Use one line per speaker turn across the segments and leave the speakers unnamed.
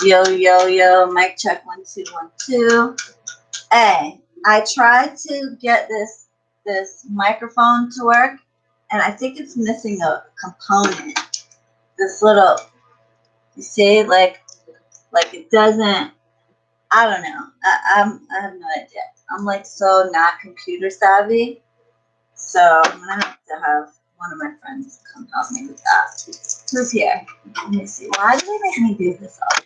Yo, yo, yo, mic check 1 2 1 2. Hey, I tried to get this microphone to work, and I think it's missing a component. This little, you see, like it doesn't. I don't know. I have no idea. I'm like so not computer savvy, so I'm gonna have to have one of my friends come help me with that. Who's here? Let me see. Why do they make me do this all?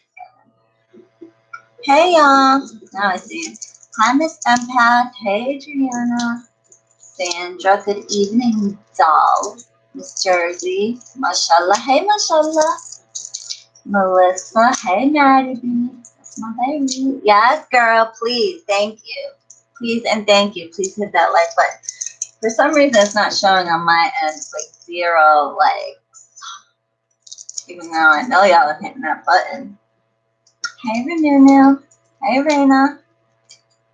Hey y'all. Now I see. Hi Miss Empath. Hey Adriana. Sandra. Good evening, doll. Miss Jersey. Mashallah. Hey Mashallah. Melissa. Hey Maddie B. That's my baby. Yes, girl. Please. Thank you. Please and thank you. Please hit that like button. For some reason, it's not showing on my end. It's like 0 likes. Even though I know y'all are hitting that button. Hey Renunu. Hey Raina.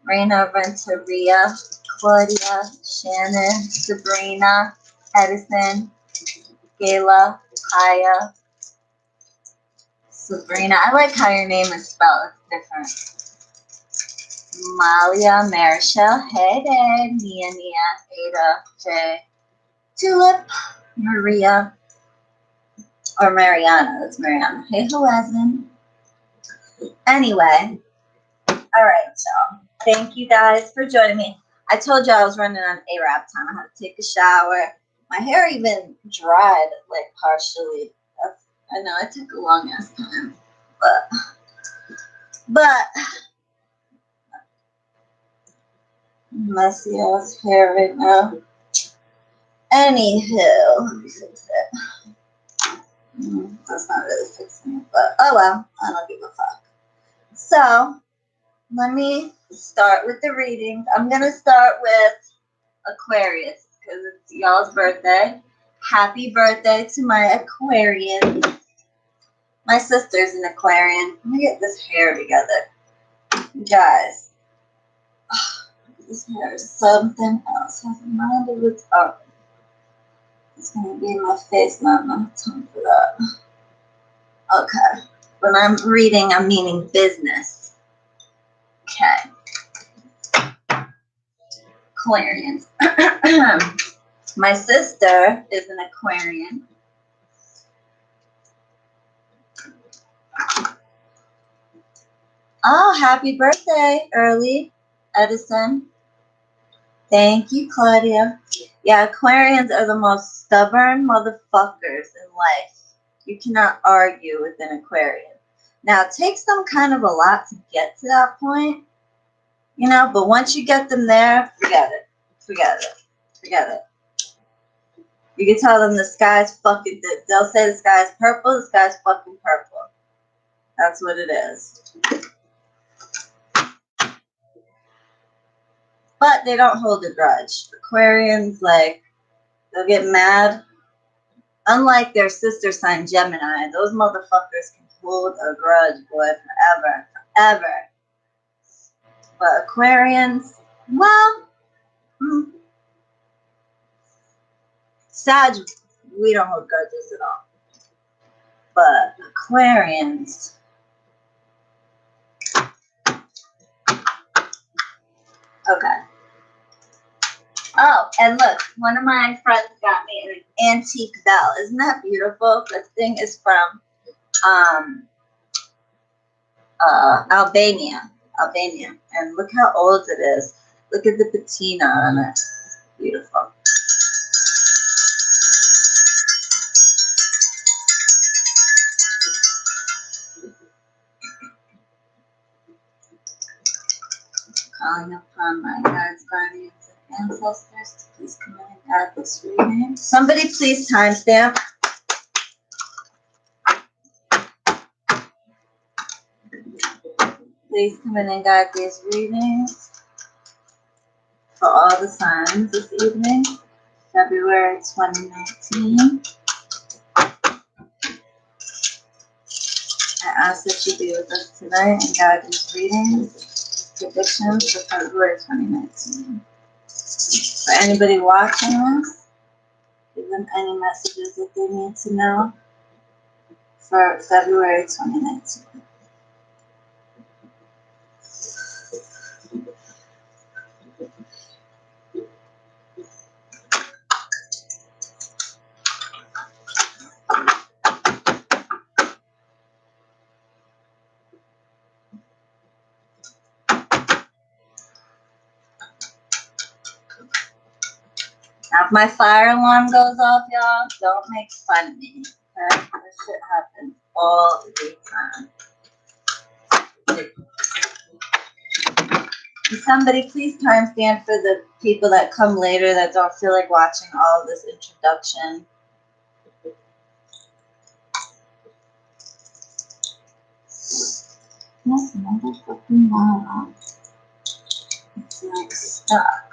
Raina, Renteria, Claudia, Shannon, Sabrina, Edison, Gayla, Kaya, Sabrina. I like how your name is spelled. It's different. Malia, Marichelle, hey there, Nia, Ada, Jay, Tulip, Maria, or Mariana. That's Mariana. Hey, Hoazin. Anyway, all right, so thank you guys for joining me. I told you I was running on ARAP time. I had to take a shower. My hair even dried, like, partially. I know it took a long ass time, but messy ass hair right now. Anywho, let me fix it. That's not really fixing it, but oh well, I don't give a fuck. So let me start with the readings. I'm gonna start with Aquarius because it's y'all's birthday. Happy birthday to my Aquarian. My sister's an Aquarian. Let me get this hair together. Guys, this hair is something else. Has a mind of its own. It's going to be in my face, not my tongue for that. Okay. When I'm reading, I'm meaning business. Okay. Aquarians. My sister is an Aquarian. Oh, happy birthday, early, Edison. Thank you, Claudia. Yeah, Aquarians are the most stubborn motherfuckers in life. You cannot argue with an Aquarian. Now, it takes them kind of a lot to get to that point, you know, but once you get them there, forget it. Forget it. Forget it. You can tell them the sky's fucking, they'll say the sky's purple, the sky's fucking purple. That's what it is. But they don't hold a grudge. Aquarians, like, they'll get mad. Unlike their sister sign Gemini, those motherfuckers can hold a grudge, boy, forever. Forever. But Aquarians, well, Sag, we don't hold grudges at all. But Aquarians, okay. Oh, and look, one of my friends got me an antique bell. Isn't that beautiful? This thing is from Albania. And look how old it is. Look at the patina on it. Beautiful. Calling upon my guides, guardians, and ancestors to please come in and guide this reading. Somebody please timestamp. Please come in and guide these readings for all the signs this evening, February 2019. I ask that you be with us tonight and guide these readings, predictions for February 2019. For anybody watching us, give them any messages that they need to know for February 2019. Now, if my fire alarm goes off, y'all, don't make fun of me. Okay? This shit happens all the time. Somebody please timestamp for the people that come later that don't feel like watching all of this introduction. Yes, motherfucking wow. It's like stuck.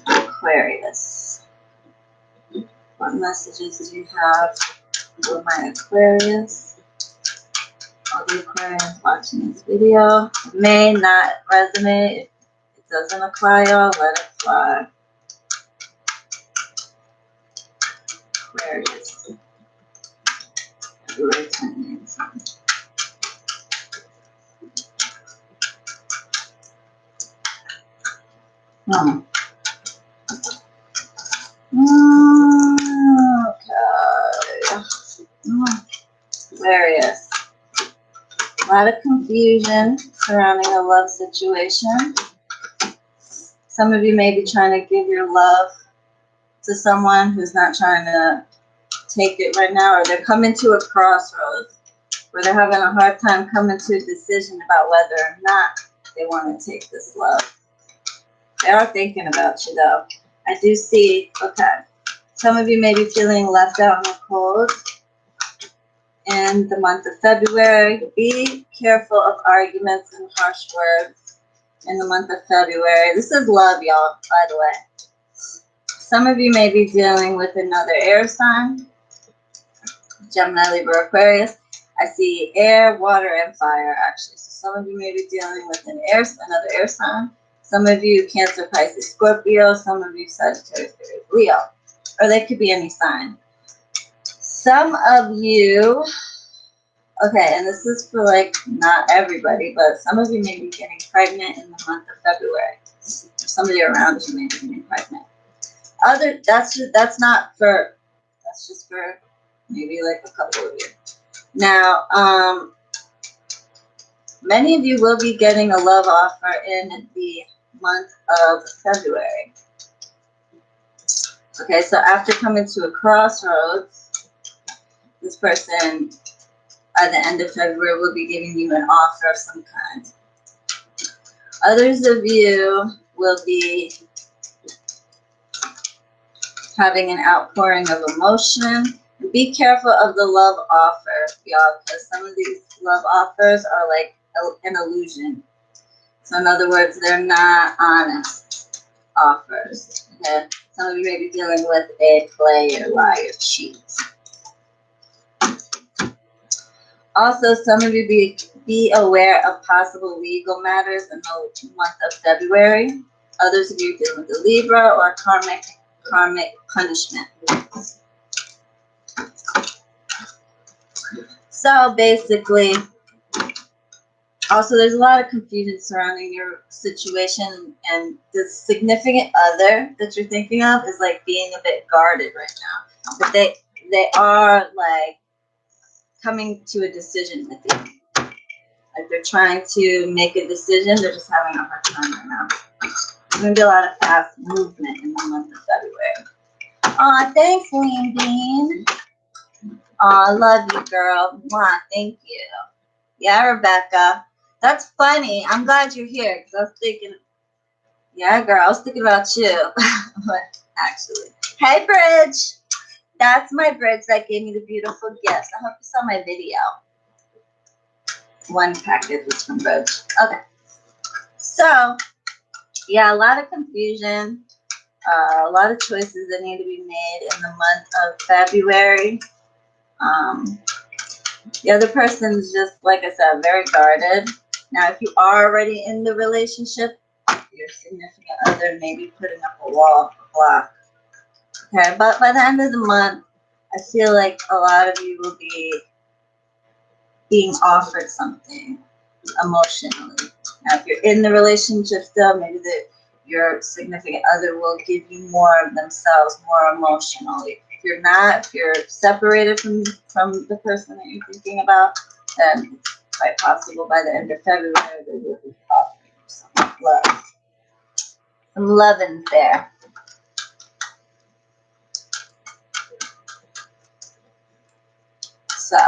Aquarius. What messages do you have for my Aquarius? All the Aquarians watching this video. It may not resonate. If it doesn't apply, y'all, let it fly. Aquarius. February 29th. Okay. Aquarius. A lot of confusion surrounding a love situation. Some of you may be trying to give your love to someone who's not trying to take it right now, or they're coming to a crossroads where they're having a hard time coming to a decision about whether or not they want to take this love. They are thinking about you, though. I do see, okay, some of you may be feeling left out in the cold in the month of February. Be careful of arguments and harsh words in the month of February. This is love, y'all, by the way. Some of you may be dealing with another air sign. Gemini, Libra, Aquarius. I see air, water, and fire, actually. So some of you may be dealing with another air sign. Some of you, Cancer, Pisces, Scorpio. Some of you, Sagittarius, Aries, Leo. Or they could be any sign. Some of you, okay, and this is for like not everybody, but some of you may be getting pregnant in the month of February. Somebody around you may be getting pregnant. That's just for maybe like a couple of you. Now, many of you will be getting a love offer in the month of February. Okay, so after coming to a crossroads, this person at the end of February will be giving you an offer of some kind. Others of you will be having an outpouring of emotion. Be careful of the love offer, y'all, because some of these love offers are like an illusion. So in other words, they're not honest offers. Okay? Some of you may be dealing with a player, liar, cheat. Also, some of you be aware of possible legal matters in the month of February. Others of you dealing with a Libra or karmic punishment. So basically, also there's a lot of confusion surrounding your situation, and the significant other that you're thinking of is like being a bit guarded right now. But they are like coming to a decision with you. Like they're trying to make a decision, they're just having a hard time right now. There's going to be a lot of fast movement in the month of February. Aw, thanks, Lean Bean. Aw, love you, girl. Mwah, thank you. Yeah, Rebecca. That's funny. I'm glad you're here because I was thinking, yeah, girl, I was thinking about you. But actually, hey, Bridge. That's my Bridge that gave me the beautiful gifts. I hope you saw my video. One package was from Bridge. Okay. So, yeah, a lot of confusion. A lot of choices that need to be made in the month of February. The other person's just, like I said, very guarded. Now, if you are already in the relationship, your significant other may be putting up a wall, a block. Okay, but by the end of the month, I feel like a lot of you will be being offered something emotionally. Now, if you're in the relationship still, maybe your significant other will give you more of themselves, more emotionally. If you're not, if you're separated from the person that you're thinking about, then it's quite possible by the end of February they will be offering you some love. Some loving there. So,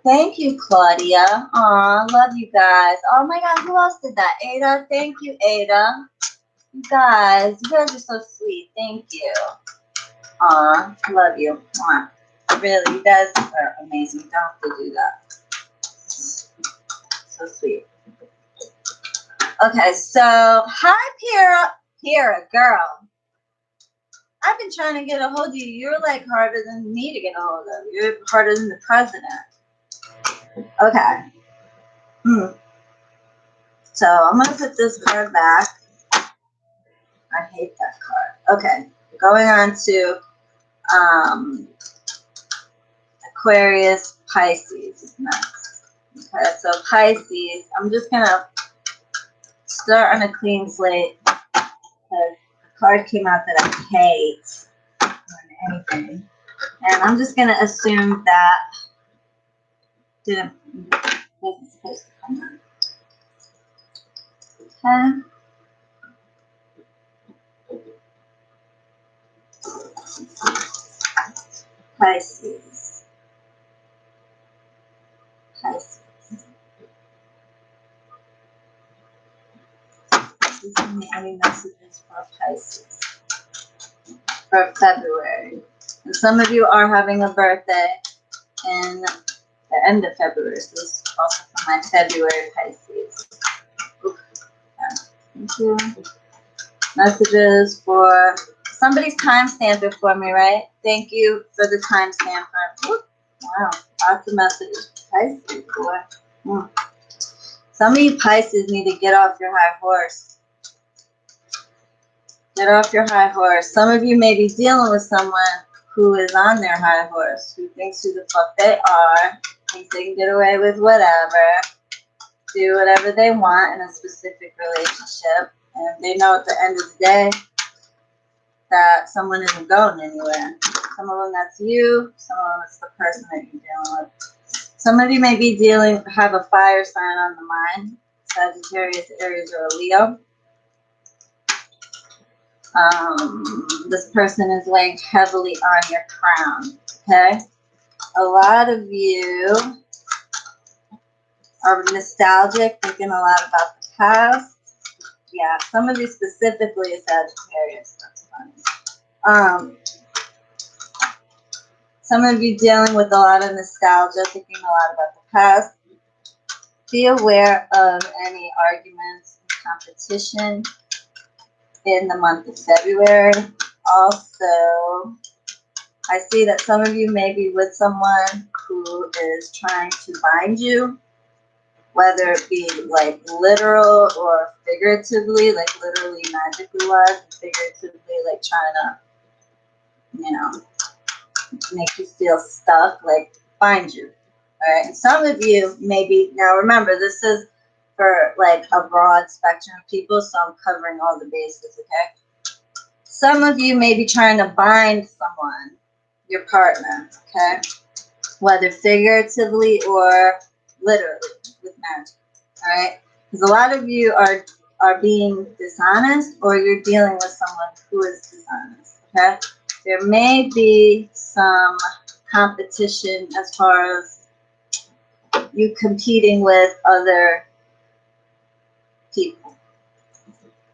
thank you, Claudia. Aw, love you guys. Oh my God, who else did that? Ada, thank you, Ada. You guys are so sweet. Thank you. Aw, love you. Mwah. Really, you guys are amazing. You don't have to do that. So sweet. Okay, so hi, Pira, girl. I've been trying to get a hold of you. You're like harder than me to get a hold of. You're harder than the president. Okay. So I'm gonna put this card back. I hate that card. Okay, going on to Aquarius, Pisces is next. Okay, so Pisces, I'm just gonna start on a clean slate because the card came out that I hate more than anything, and I'm just gonna assume that wasn't supposed to come out. Okay. Pisces. Give me any messages for Pisces for February. And some of you are having a birthday in the end of February, so this is also for my February Pisces. Thank you. Messages for somebody's timestamp it for me, right? Thank you for the timestamp. Wow, lots of messages. Pisces, boy. Some of you Pisces need to get off your high horse. Get off your high horse. Some of you may be dealing with someone who is on their high horse, who thinks who the fuck they are, thinks they can get away with whatever, do whatever they want in a specific relationship, and they know at the end of the day that someone isn't going anywhere. Some of them that's you, some of them it's the person that you're dealing with. Some of you may be have a fire sign on the mind, Sagittarius, Aries, or a Leo. This person is weighing heavily on your crown, okay? A lot of you are nostalgic, thinking a lot about the past. Yeah, some of you specifically is Sagittarius. That's funny. Some of you dealing with a lot of nostalgia, thinking a lot about the past. Be aware of any arguments and competition in the month of February. Also, I see that some of you may be with someone who is trying to bind you, whether it be like literal or figuratively, like literally magically wise, figuratively like trying to, you know, make you feel stuck, like bind you. All right. And some of you maybe, now remember, this is for like a broad spectrum of people, so I'm covering all the bases, okay? Some of you may be trying to bind someone, your partner, okay? Whether figuratively or literally with magic, all right? Because a lot of you are being dishonest, or you're dealing with someone who is dishonest, okay? There may be some competition as far as you competing with other people.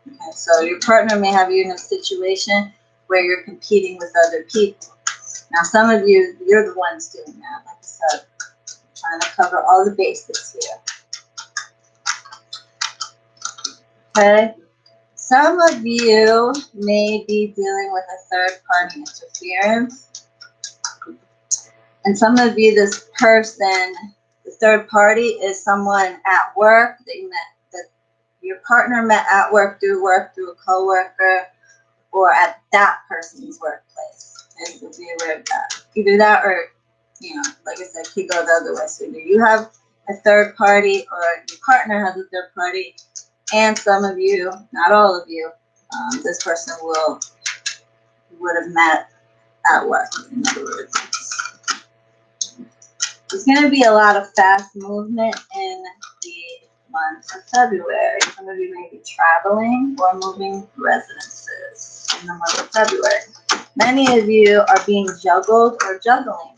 Okay, so your partner may have you in a situation where you're competing with other people. Now, some of you, you're the ones doing that. Like I said, I'm trying to cover all the bases here. Okay. Some of you may be dealing with a third-party interference. And some of you, this person, the third party is someone at work that your partner met at work, through a coworker, or at that person's workplace. And so be aware of that. Either that or, you know, like I said, could go the other way. So either you have a third party or your partner has a third party, and some of you, not all of you, this person would have met at work, in other words. There's going to be a lot of fast movement in the month of February. Some of you may be traveling or moving residences in the month of February. Many of you are being juggled or juggling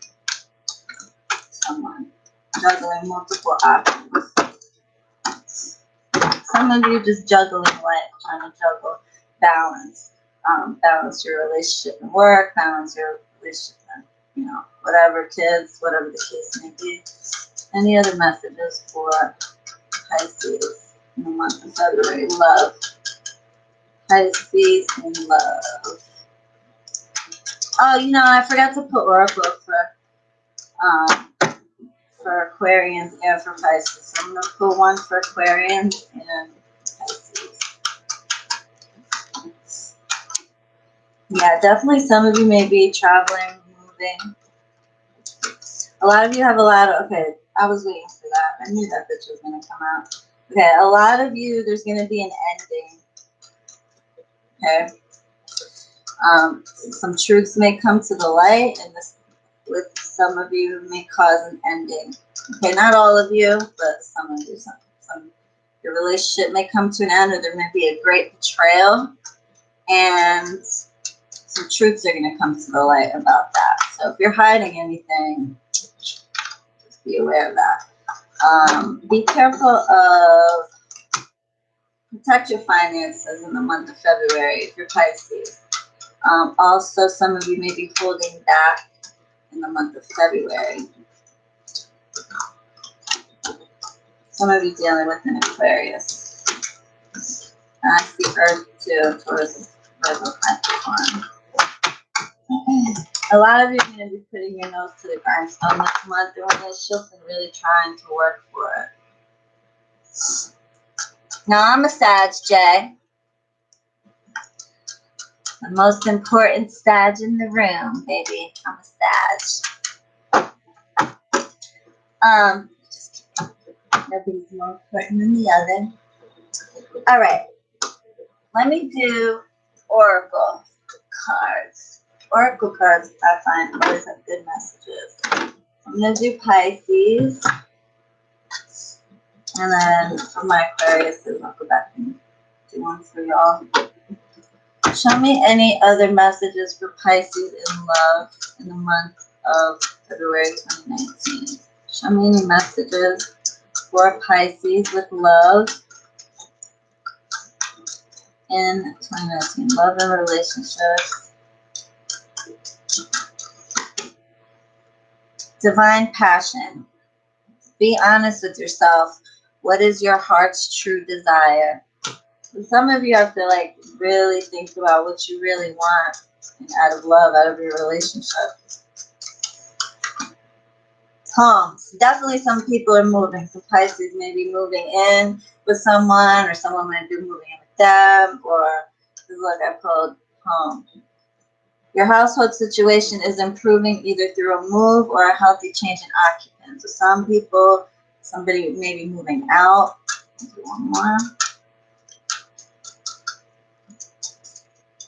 someone, juggling multiple options. Some of you just juggling life, trying to juggle balance. Balance your relationship and work, balance your relationship and, you know, whatever, kids, whatever the case may be. Any other messages for Pisces in the month of February? Love. Pisces in love. Oh, you know, I forgot to put Oracle for Aquarians and for Pisces. So I'm going to put one for Aquarians and Pisces. Yeah, definitely some of you may be traveling, moving. A lot of you have a lot of, okay, I was waiting for that. I knew that bitch was going to come out. Okay, a lot of you, there's going to be an ending. Okay. Some truths may come to the light, and this, with some of you, may cause an ending. Okay, not all of you, but some of you. Some your relationship may come to an end, or there may be a great betrayal, and some truths are going to come to the light about that. So if you're hiding anything, just be aware of that. Be careful of, protect your finances in the month of February if you're Pisces. Also, some of you may be holding back in the month of February. Some of you dealing with an Aquarius. And I see Earth too, Taurus, Virgo, Capricorn. A lot of you are going to be putting your nose to the grindstone this month, doing this shifts and really trying to work for it. Now, I'm a Sag, Jay. The most important Sag in the room, baby. I'm a Sag. Just kidding. Nobody's more important than the other. All right. Let me do Oracle cards. Oracle cards, I find, always have good messages. I'm going to do Pisces. And then for my Aquarius, I'll go back and do one for y'all. Show me any other messages for Pisces in love in the month of February 2019. Show me any messages for Pisces with love in 2019. Love and relationships. Divine passion. Be honest with yourself. What is your heart's true desire? And some of you have to like really think about what you really want out of love, out of your relationship. Definitely some people are moving. Some Pisces may be moving in with someone, or someone might be moving in with them, or this is what I called home. Your household situation is improving either through a move or a healthy change in occupants. So some people, somebody may be moving out. Let's do one more.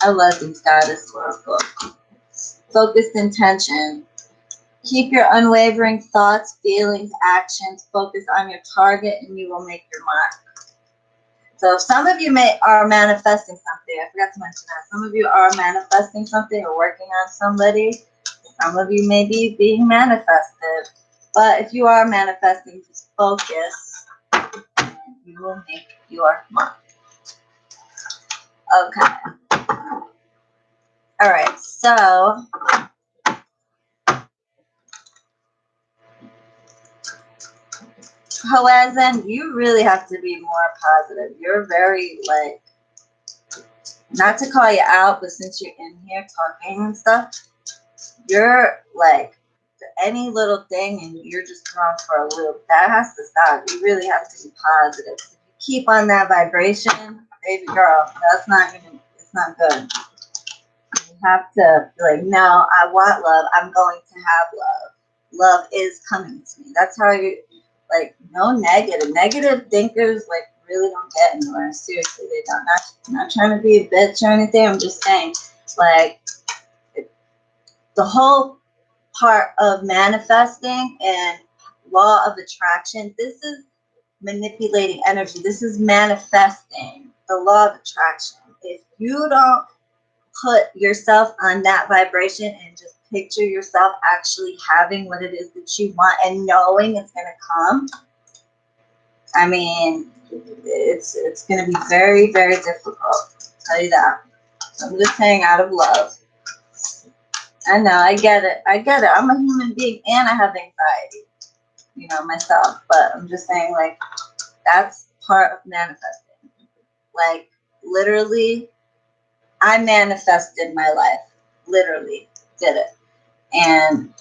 I love these goddess oracle. Focused intention. Keep your unwavering thoughts, feelings, actions focused on your target, and you will make your mark. So some of you are manifesting something. I forgot to mention that. Some of you are manifesting something or working on somebody. Some of you may be being manifested. But if you are manifesting, just focus and you will make your mark. Okay. All right. So Hoazin, you really have to be more positive. You're very, like, not to call you out, but since you're in here talking and stuff, you're like, any little thing and you're just thrown for a loop. That has to stop. You really have to be positive. If you keep on that vibration, baby girl, that's not gonna, it's not good. You have to be like, no, I want love. I'm going to have love. Love is coming to me. That's how you, like, no negative. Negative thinkers, like, really don't get anywhere. Seriously, they don't. Not trying to be a bitch or anything. I'm just saying, like, the whole part of manifesting and law of attraction, this is manipulating energy. This is manifesting the law of attraction. If you don't put yourself on that vibration and just picture yourself actually having what it is that you want and knowing it's going to come, I mean, it's going to be very, very difficult. I'll tell you that. So I'm just saying, out of love. I know, I get it. I'm a human being and I have anxiety, you know, myself. But I'm just saying, like, that's part of manifesting. Like, literally, I manifested my life. Literally did it. And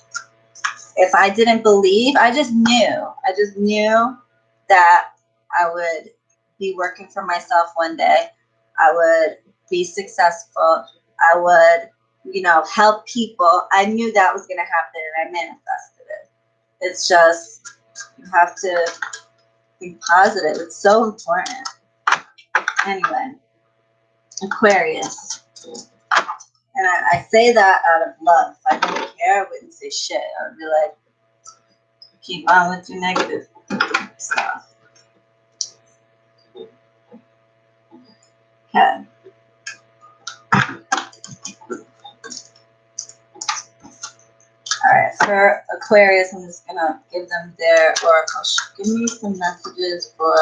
if I didn't believe, I just knew that I would be working for myself one day. I would be successful. I would, you know, help people. I knew that was going to happen and I manifested it. It's just, you have to think positive. It's so important. Anyway, Aquarius. And I say that out of love. If I didn't care, I wouldn't say shit. I would be like, keep on with your negative stuff. Okay. Alright, for Aquarius, I'm just going to give them their oracle. Give me some messages for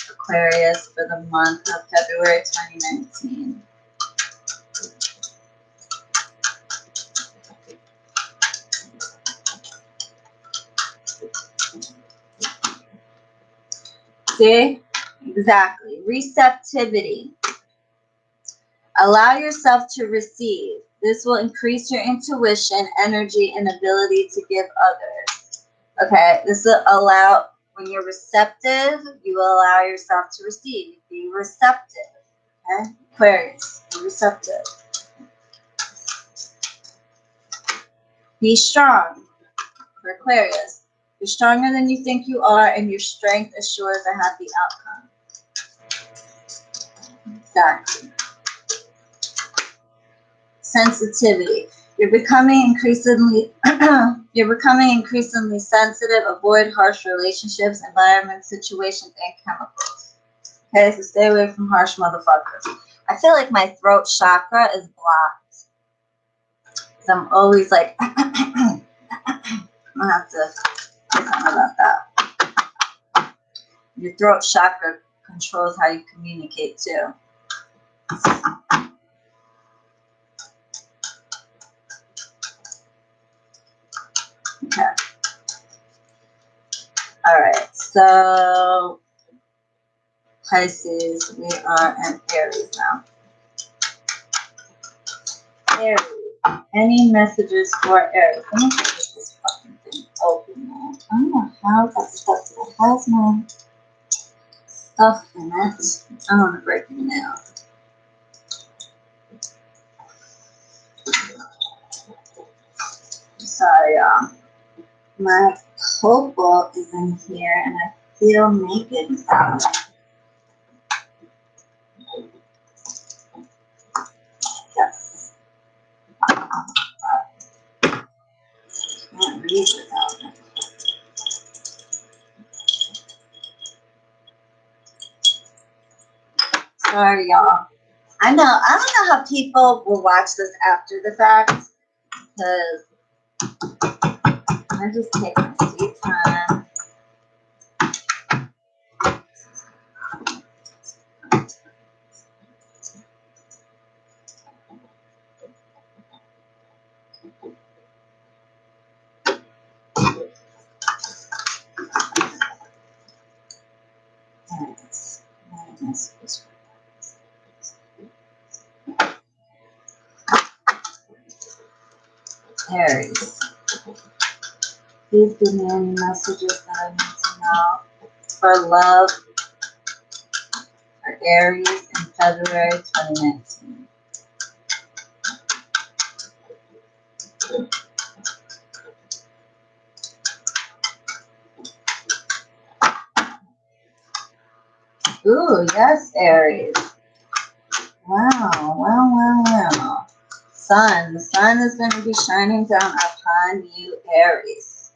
Aquarius for the month of February 2019. See? Exactly. Receptivity. Allow yourself to receive. This will increase your intuition, energy, and ability to give others. Okay, this will allow, when you're receptive, you will allow yourself to receive. Be receptive. Okay, Aquarius, be receptive. Be strong. For Aquarius, you're stronger than you think you are, and your strength assures a happy outcome. Exactly. Sensitivity. You're becoming increasingly sensitive. Avoid harsh relationships, environments, situations, and chemicals. Okay, so stay away from harsh motherfuckers. I feel like my throat chakra is blocked. So I'm always like, I'm gonna have to say something about that. Your throat chakra controls how you communicate too. Okay. All right. So Pisces, we are in Aries now. Aries. Any messages for Aries? Let me get this fucking thing open now. I don't know how that stuff has my stuff in it. I want to break it now. Sorry, y'all. My cobalt is in here and I feel naked without it. Yes. Can't read without it. Sorry, y'all. I don't know how people will watch this after the fact, because I just take my sweet time. Aries. Please give me any messages that I need to know for love, for Aries in February 2019. Ooh, yes, Aries. Wow, wow, wow, wow. Sun. The sun is going to be shining down upon you, Aries,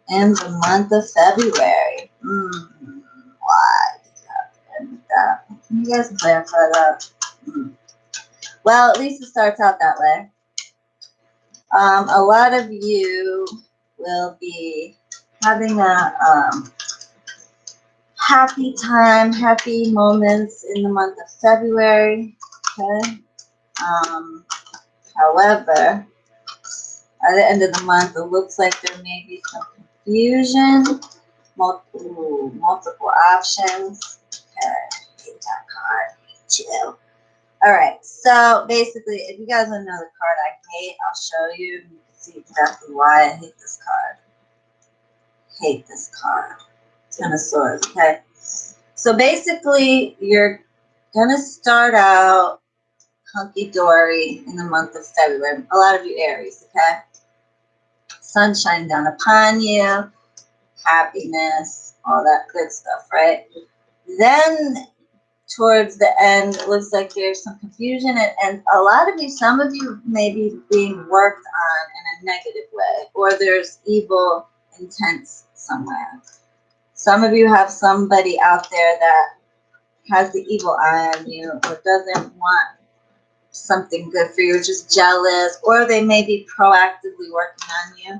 in the month of February. Why did that? Can you guys clarify that? Well, at least it starts out that way. A lot of you will be having a happy time, happy moments in the month of February. Okay. However, at the end of the month, it looks like there may be some confusion, multiple options. Okay, hate that card. Hate you. All right, so basically, if you guys don't know the card I hate, I'll show you. You can see exactly why I hate this card. Hate this card. Ten of Swords. Okay, so basically, you're gonna start out hunky-dory in the month of February. A lot of you Aries, okay? Sun shining down upon you, happiness, all that good stuff, right? Then towards the end, it looks like there's some confusion, and a lot of you, some of you may be being worked on in a negative way, or there's evil intents somewhere. Some of you have somebody out there that has the evil eye on you, or doesn't want something good for you, just jealous, or they may be proactively working on you.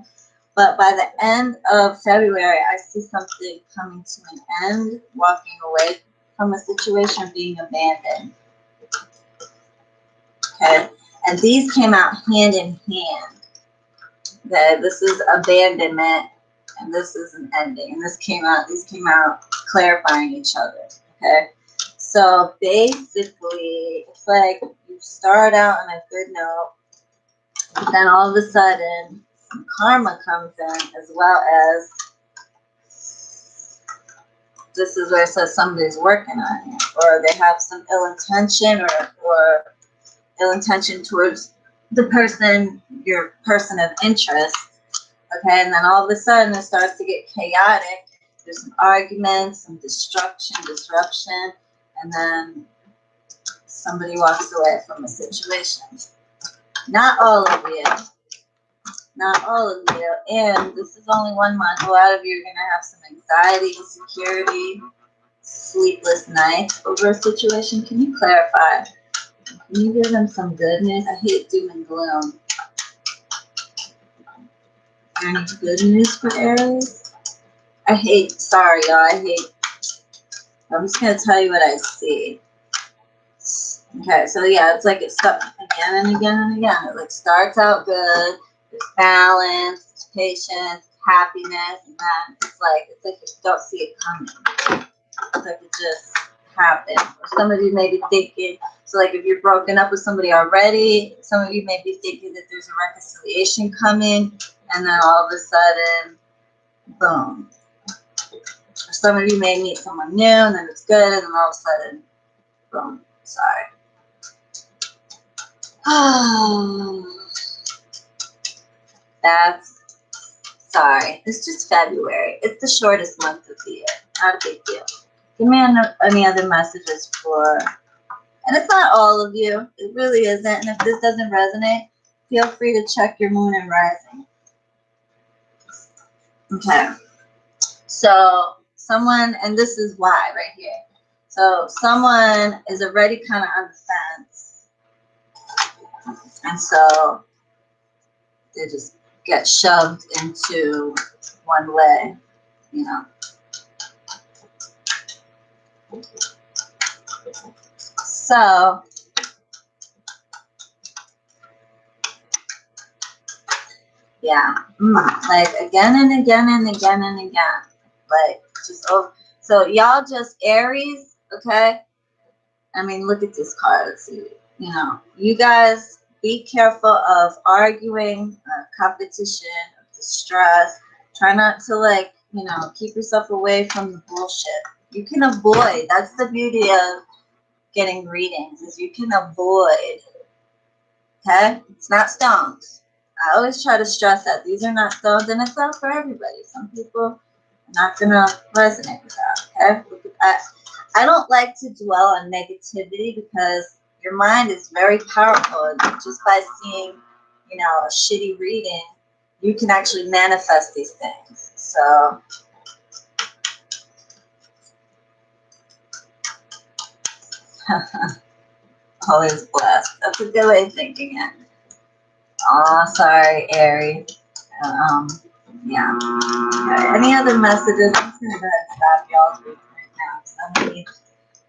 But by the end of February, I see something coming to an end, walking away from a situation, being abandoned. Okay, and these came out hand in hand. Okay, this is abandonment, and this is an ending. And these came out clarifying each other. Okay, so basically, it's like you start out on a good note, but then all of a sudden, some karma comes in, as well as this is where it says somebody's working on you, or they have some ill intention, or ill intention towards the person, your person of interest. Okay, and then all of a sudden it starts to get chaotic. There's some arguments, some destruction, disruption, and then somebody walks away from a situation. Not all of you. Not all of you. And this is only 1 month. A lot of you are going to have some anxiety, insecurity, sleepless nights over a situation. Can you clarify? Can you give them some good news? I hate doom and gloom. Any good news for Aries? Sorry y'all, I'm just going to tell you what I see. Okay, so yeah, it's like it's stuck again and again and again. It like starts out good, there's balance, there's patience, happiness, and then it's like you don't see it coming. It's like it just happened. Or some of you may be thinking, so like if you're broken up with somebody already, some of you may be thinking that there's a reconciliation coming, and then all of a sudden, boom. Or some of you may meet someone new, and then it's good, and then all of a sudden, boom. Sorry. Sorry. It's just February. It's the shortest month of the year. Not a big deal. Give me any other messages for, and it's not all of you. It really isn't. And if this doesn't resonate, feel free to check your moon and rising. Okay. So someone, and this is why right here. So someone is already kind of on the fence. And so they just get shoved into one way, you know. So yeah, like again and again and again and again, like just over. So y'all just Aries, okay? I mean, look at this card. Let's see, you know, you guys be careful of arguing, competition, distress. Try not to, like, you know, keep yourself away from the bullshit. You can avoid. That's the beauty of getting readings, is you can avoid. Okay? It's not stones. I always try to stress that these are not stones, and it's not for everybody. Some people are not going to resonate with that. Okay? I don't like to dwell on negativity because your mind is very powerful. And just by seeing, you know, a shitty reading, you can actually manifest these things. So, always blessed. That's a good way of thinking it. Oh, sorry, Aries. Yeah. Okay. Any other messages? I'm just gonna stop y'all's reading right now. So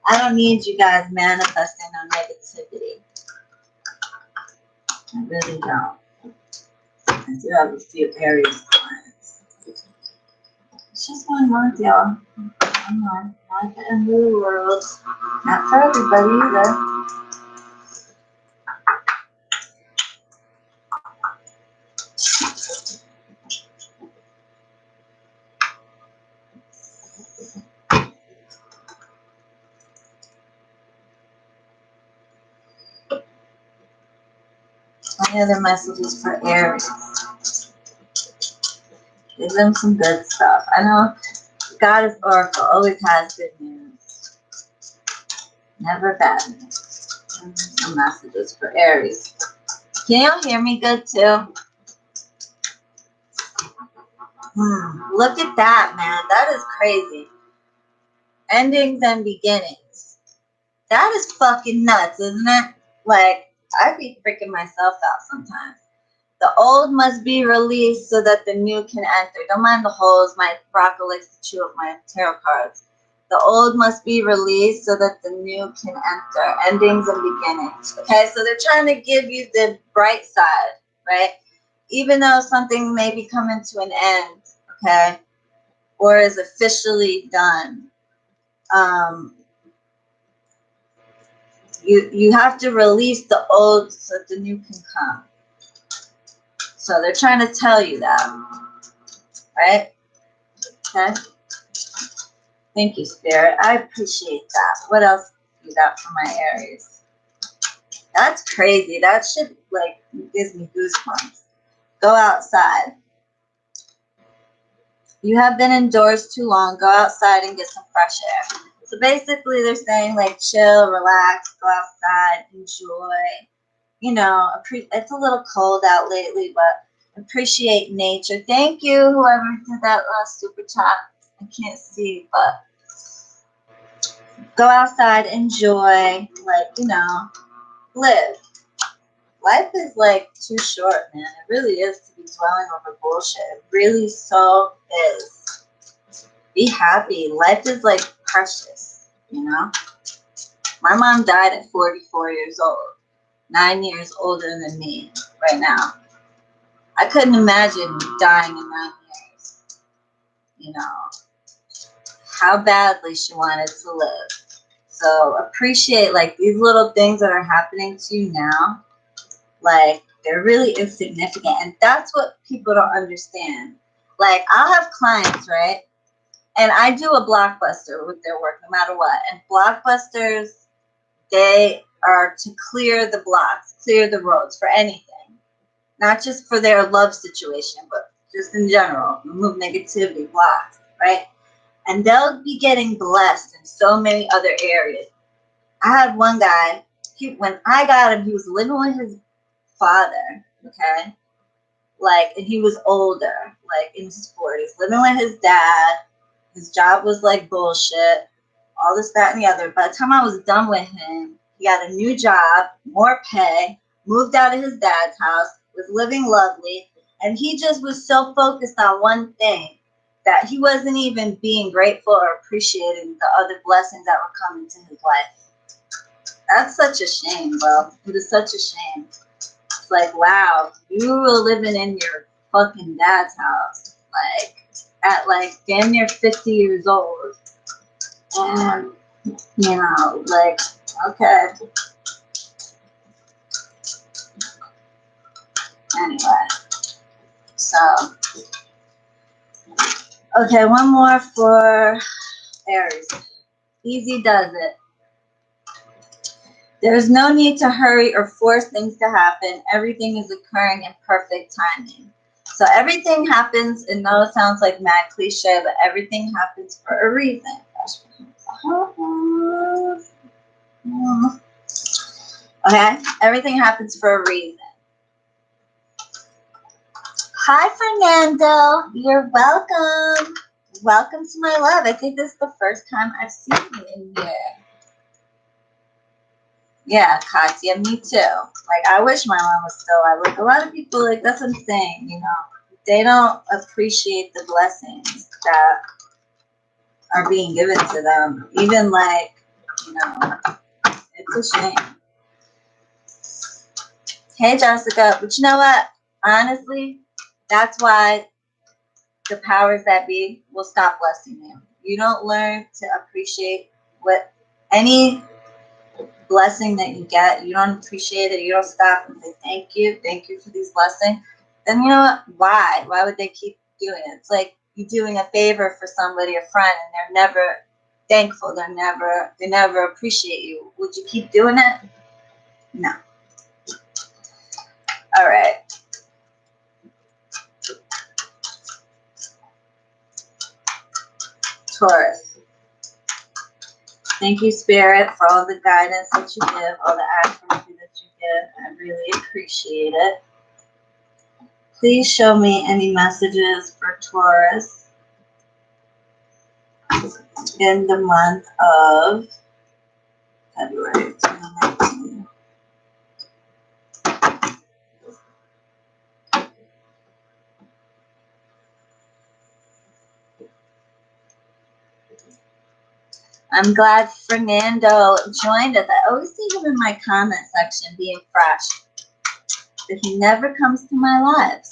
I don't need you guys manifesting on negativity. I really don't. I do have a few Aries clients. It's just 1 month, y'all. 1 month. Not the end of the world. Not for everybody either. Any other messages for Aries? Give them some good stuff. I know Goddess Oracle always has good news. Never bad news. Some messages for Aries. Can y'all hear me good too? Look at that, man. That is crazy. Endings and beginnings. That is fucking nuts, isn't it? Like, I be freaking myself out sometimes. The old must be released so that the new can enter. Don't mind the holes. My Rocco likes to chew up my tarot cards. The old must be released so that the new can enter. Endings and beginnings. Okay, so they're trying to give you the bright side, right? Even though something may be coming to an end, okay, or is officially done, you have to release the old so that the new can come. So they're trying to tell you that, right? Okay. Thank you, Spirit. I appreciate that. What else do you got for my Aries? That's crazy. That shit like gives me goosebumps. Go outside. You have been indoors too long. Go outside and get some fresh air. So basically they're saying like chill, relax, go outside, enjoy. You know, it's a little cold out lately, but appreciate nature. Thank you, whoever did that last super chat. I can't see, but go outside, enjoy, like, you know, live. Life is like too short, man. It really is to be dwelling over bullshit. It really so is. Be happy. Life is like precious, you know? My mom died at 44 years old. 9 years older than me right now. I couldn't imagine dying in 9 years. You know, how badly she wanted to live. So appreciate like these little things that are happening to you now. Like they're really insignificant. And that's what people don't understand. Like I'll have clients, right? And I do a blockbuster with their work no matter what. And blockbusters, they are to clear the blocks, clear the roads for anything. Not just for their love situation, but just in general. Remove negativity, blocks, right? And they'll be getting blessed in so many other areas. I had one guy, when I got him, he was living with his father, okay? Like, and he was older, like in his 40s, living with his dad. His job was like bullshit, all this, that, and the other. By the time I was done with him, he got a new job, more pay, moved out of his dad's house, was living lovely, and he just was so focused on one thing that he wasn't even being grateful or appreciating the other blessings that were coming to his life. That's such a shame, bro. It is such a shame. It's like, wow, you were living in your fucking dad's house, like, at like damn near 50 years old. And, you know, like, okay. Anyway, so, okay, one more for Aries. Easy does it. There's no need to hurry or force things to happen. Everything is occurring in perfect timing. So everything happens, and no, it sounds like mad cliche, but everything happens for a reason. Okay? Everything happens for a reason. Hi, Fernando. You're welcome. Welcome to my love. I think this is the first time I've seen you in here. Yeah, Katya, me too. Like, I wish my mom was still alive. Like, a lot of people, like, that's what I'm saying, you know. They don't appreciate the blessings that are being given to them. Even, like, you know, it's a shame. Hey, Jessica. But you know what? Honestly, that's why the powers that be will stop blessing you. You don't learn to appreciate what any blessing that you get, you don't appreciate it, you don't stop and say thank you for these blessings, then you know what? Why would they keep doing it? It's like you doing a favor for somebody, a friend, and they're never thankful. They never appreciate you. Would you keep doing it? No. All right. Taurus. Thank you, Spirit, for all the guidance that you give, all the accuracy that you give. I really appreciate it. Please show me any messages for Taurus in the month of February 2019. I'm glad Fernando joined us. I always see him in my comment section being fresh, but he never comes to my lives.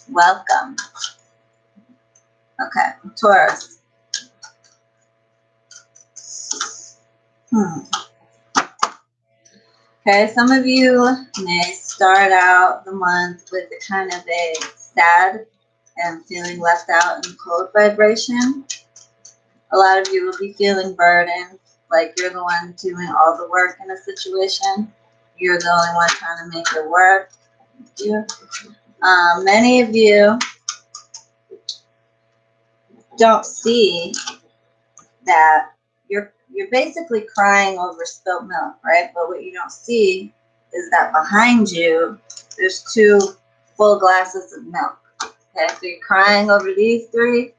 Welcome. Okay, Taurus. Okay, some of you may start out the month with a kind of a sad and feeling left out in cold vibration. A lot of you will be feeling burdened, like you're the one doing all the work in a situation. You're the only one trying to make it work. Many of you don't see that you're basically crying over spilt milk, right? But what you don't see is that behind you, there's 2 full glasses of milk. Okay, so you're crying over these 3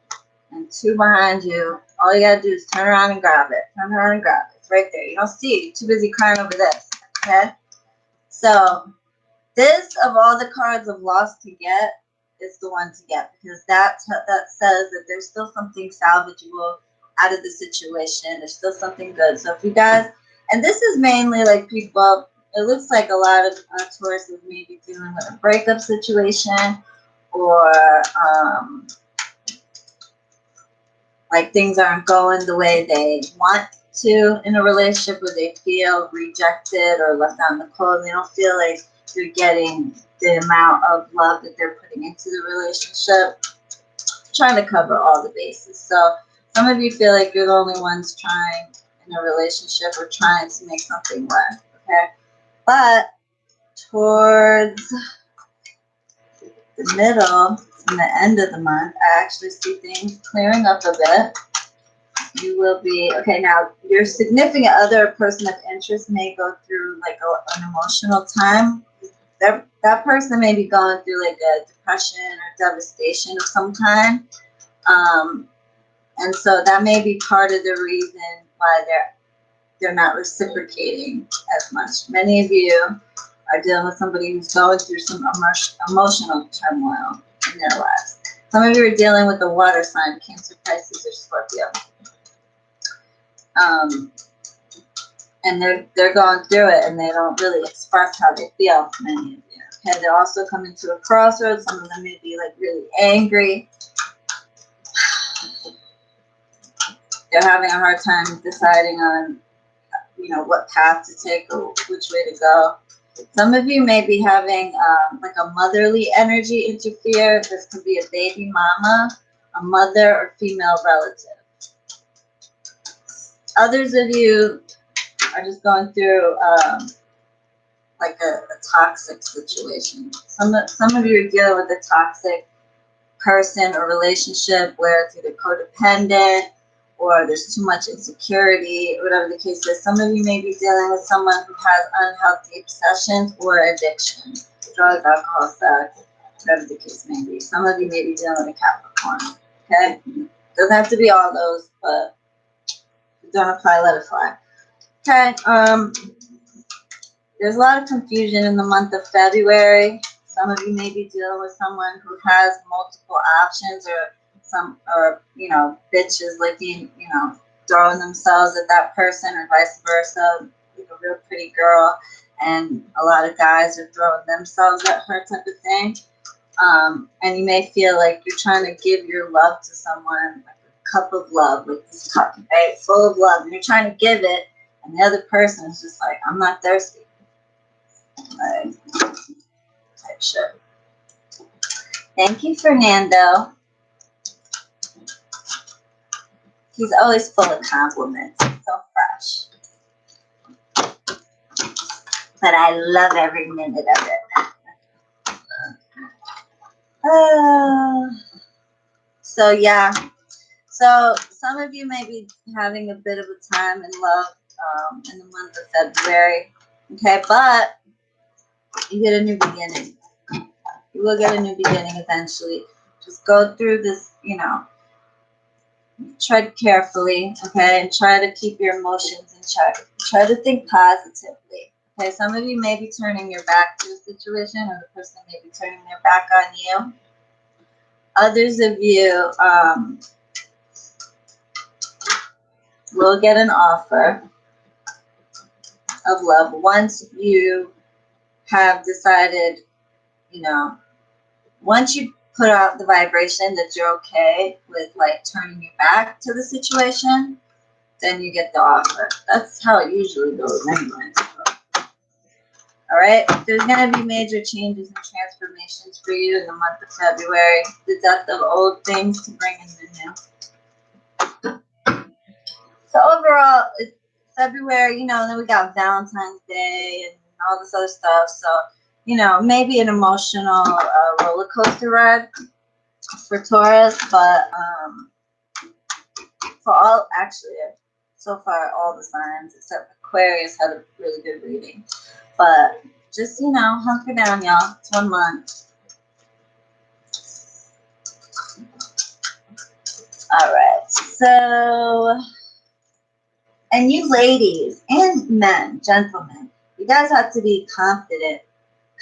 and 2 behind you. All you gotta do is turn around and grab it. Turn around and grab it. It's right there. You don't see it. You're too busy crying over this. Okay? So this, of all the cards of loss to get, is the one to get, because that says that there's still something salvageable out of the situation. There's still something good. So if you guys, and this is mainly like people, it looks like a lot of Tauruses may be dealing with a breakup situation, or like things aren't going the way they want to in a relationship, where they feel rejected or left out in the cold. They don't feel like they're getting the amount of love that they're putting into the relationship. I'm trying to cover all the bases. So some of you feel like you're the only ones trying in a relationship or trying to make something work. Okay, but towards the middle and the end of the month, I actually see things clearing up a bit. You will be, okay, now your significant other, person of interest, may go through like an emotional time. That person may be going through like a depression or devastation of some kind. And so that may be part of the reason why they're not reciprocating as much. Many of you are dealing with somebody who's going through some emotional turmoil in their lives. Some of you are dealing with the water sign, Cancer, Pisces, or Scorpio. And they're going through it, and they don't really express how they feel, many of you. Okay, they're also coming to a crossroads. Some of them may be like really angry. They're having a hard time deciding on, what path to take or which way to go. Some of you may be having like a motherly energy interfere. This could be a baby mama, a mother, or female relative. Others of you are just going through like a toxic situation. Some of you are dealing with a toxic person or relationship where it's either codependent or there's too much insecurity, whatever the case is. Some of you may be dealing with someone who has unhealthy obsessions or addiction, drugs, alcohol, sex, whatever the case may be. Some of you may be dealing with a Capricorn. Okay, doesn't have to be all those, but if it don't apply, let it fly. Okay, there's a lot of confusion in the month of February. Some of you may be dealing with someone who has multiple options, or you know, bitches looking, you know, throwing themselves at that person, or vice versa. Like a real pretty girl, and a lot of guys are throwing themselves at her, type of thing. And you may feel like you're trying to give your love to someone, like a cup of love, like this cup, right, full of love, and you're trying to give it, and the other person is just like, I'm not thirsty. Like, type shit. Thank you, Fernando. He's always full of compliments. So fresh. But I love every minute of it. So yeah. So some of you may be having a bit of a time in love in the month of February. Okay, but you get a new beginning. You will get a new beginning eventually. Just go through this, you know, tread carefully, okay, and try to keep your emotions in check. Try to think positively. Okay, some of you may be turning your back to the situation, or the person may be turning their back on you. Others of you will get an offer of love once you have decided, you know, once you put out the vibration that you're okay with, like, turning your back to the situation, then you get the offer. That's how it usually goes anyway. All right, there's going to be major changes and transformations for you in the month of February. The death of old things to bring in the new. So overall, it's February, you know, and then we got Valentine's Day and all this other stuff. So, you know, maybe an emotional roller coaster ride for Taurus, but for all, actually, so far, all the signs except Aquarius had a really good reading. But just, you know, hunker down, y'all. It's 1 month. All right. So, and you ladies and men, gentlemen, you guys have to be confident.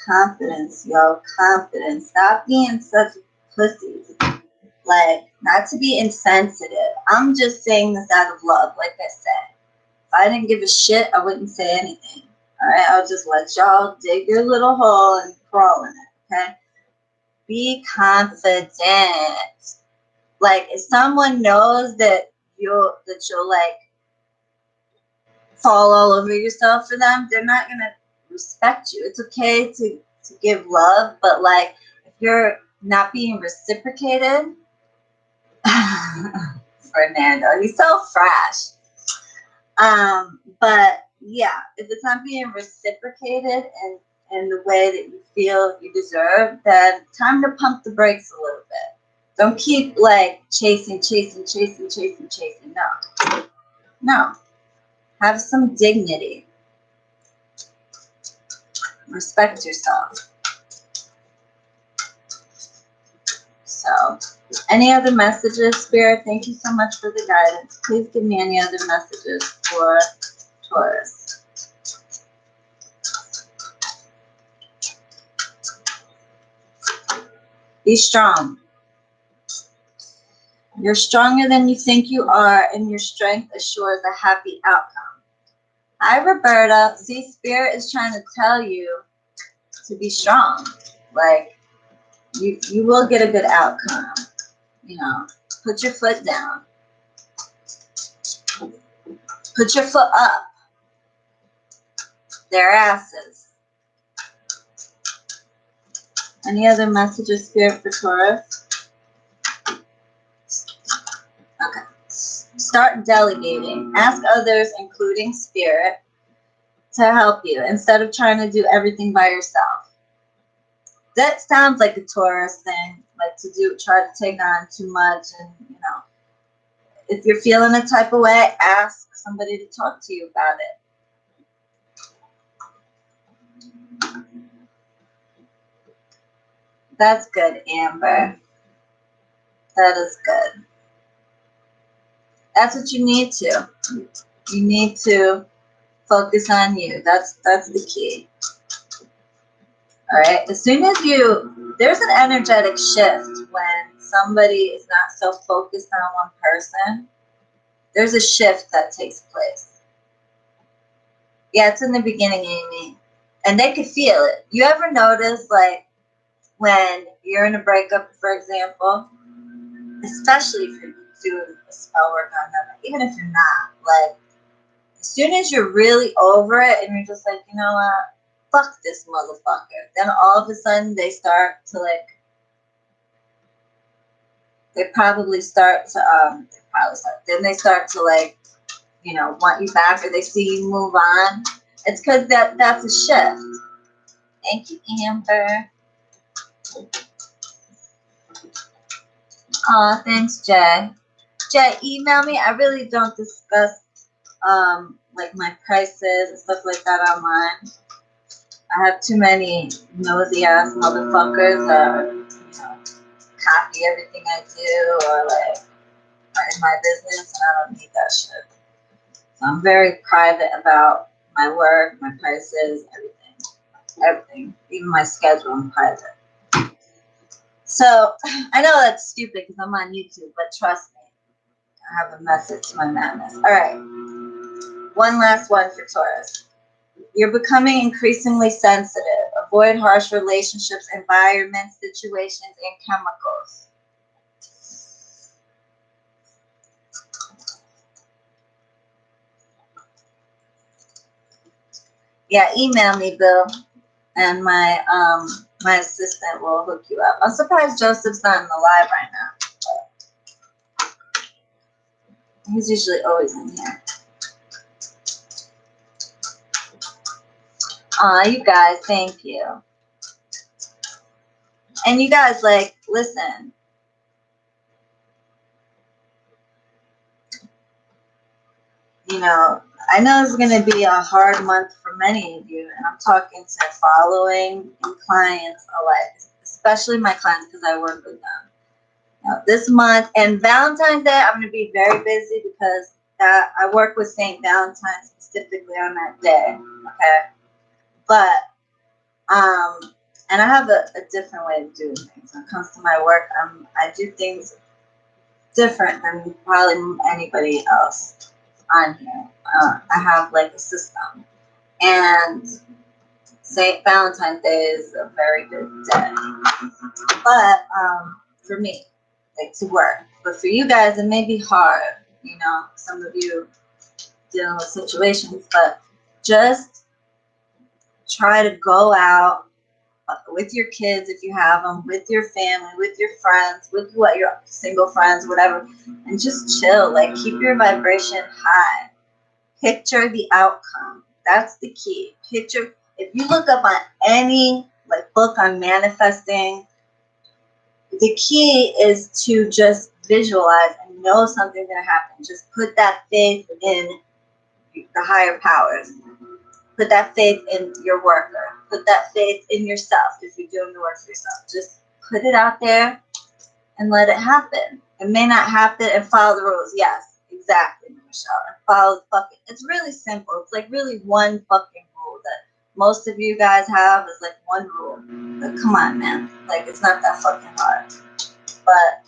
Confidence, yo. Confidence. Stop being such pussies. Like, not to be insensitive. I'm just saying this out of love, like I said. If I didn't give a shit, I wouldn't say anything. All right, I'll just let y'all dig your little hole and crawl in it, okay? Be confident. Like, if someone knows that you'll like fall all over yourself for them, they're not gonna respect you. It's okay to give love, but like, if you're not being reciprocated, Fernando, he's so fresh. But yeah, if it's not being reciprocated in the way that you feel you deserve, then time to pump the brakes a little bit. Don't keep like chasing. No. Have some dignity. Respect yourself. So, any other messages, Spirit? Thank you so much for the guidance. Please give me any other messages for Taurus. Be strong. You're stronger than you think you are, and your strength assures a happy outcome. Hi, Roberta. See, Spirit is trying to tell you to be strong. Like, you will get a good outcome. You know, put your foot down. Put your foot up. Their asses. Any other messages, Spirit, for Taurus? Okay. Start delegating. Ask others, including spirit, to help you instead of trying to do everything by yourself. That sounds like a Taurus thing, like try to take on too much. And, you know, if you're feeling a type of way, ask somebody to talk to you about it. That's good, Amber. That is good. That's what you need to. You need to focus on you. That's the key. All right. As soon as there's an energetic shift when somebody is not so focused on one person. There's a shift that takes place. Yeah, it's in the beginning, Amy. And they could feel it. You ever notice, like, when you're in a breakup, for example, especially if you're doing a spell work on them, even if you're not, like, as soon as you're really over it and you're just like, you know what, fuck this motherfucker, then all of a sudden they start to, like, then they start to, like, you know, want you back, or they see you move on. It's because that's a shift. Thank you, Amber. Oh, thanks, Jay. Jay, email me. I really don't discuss like my prices and stuff like that online. I have too many nosy ass motherfuckers that, you know, copy everything I do, or like are in my business, and I don't need that shit. So I'm very private about my work, my prices, everything, even my schedule. I'm private. So I know that's stupid because I'm on YouTube, but trust me, I have a method to my madness. All right, one last one for Taurus. You're becoming increasingly sensitive. Avoid harsh relationships, environments, situations, and chemicals. Yeah, email me, Bill, and my assistant will hook you up. I'm surprised Joseph's not in the live right now. He's usually always in here. You guys, thank you. And you guys, like, listen. You know, I know it's going to be a hard month for many of you, and I'm talking to following and clients alike, especially my clients because I work with them. Now, this month and Valentine's Day, I'm going to be very busy because I work with St. Valentine specifically on that day. Okay, but and I have a different way of doing things when it comes to my work. I do things different than probably anybody else on here. I have like a system, and St. Valentine's Day is a very good day. But for me, like, to work. But for you guys, it may be hard. You know, some of you dealing with situations, but just try to go out with your kids if you have them, with your family, with your friends, with your single friends, whatever, and just chill. Like, keep your vibration high. Picture the outcome. That's the key. Picture. If you look up on any like book on manifesting, the key is to just visualize and know something's gonna happen. Just put that faith in the higher powers. Put that faith in your worker. Put that faith in yourself if you're doing the work for yourself. Just put it out there and let it happen. It may not happen, and follow the rules. Yes, exactly, Michelle. And follow the fucking. It's really simple. It's like really one fucking rule that most of you guys have is like one rule. Like, come on, man. Like, it's not that fucking hard. But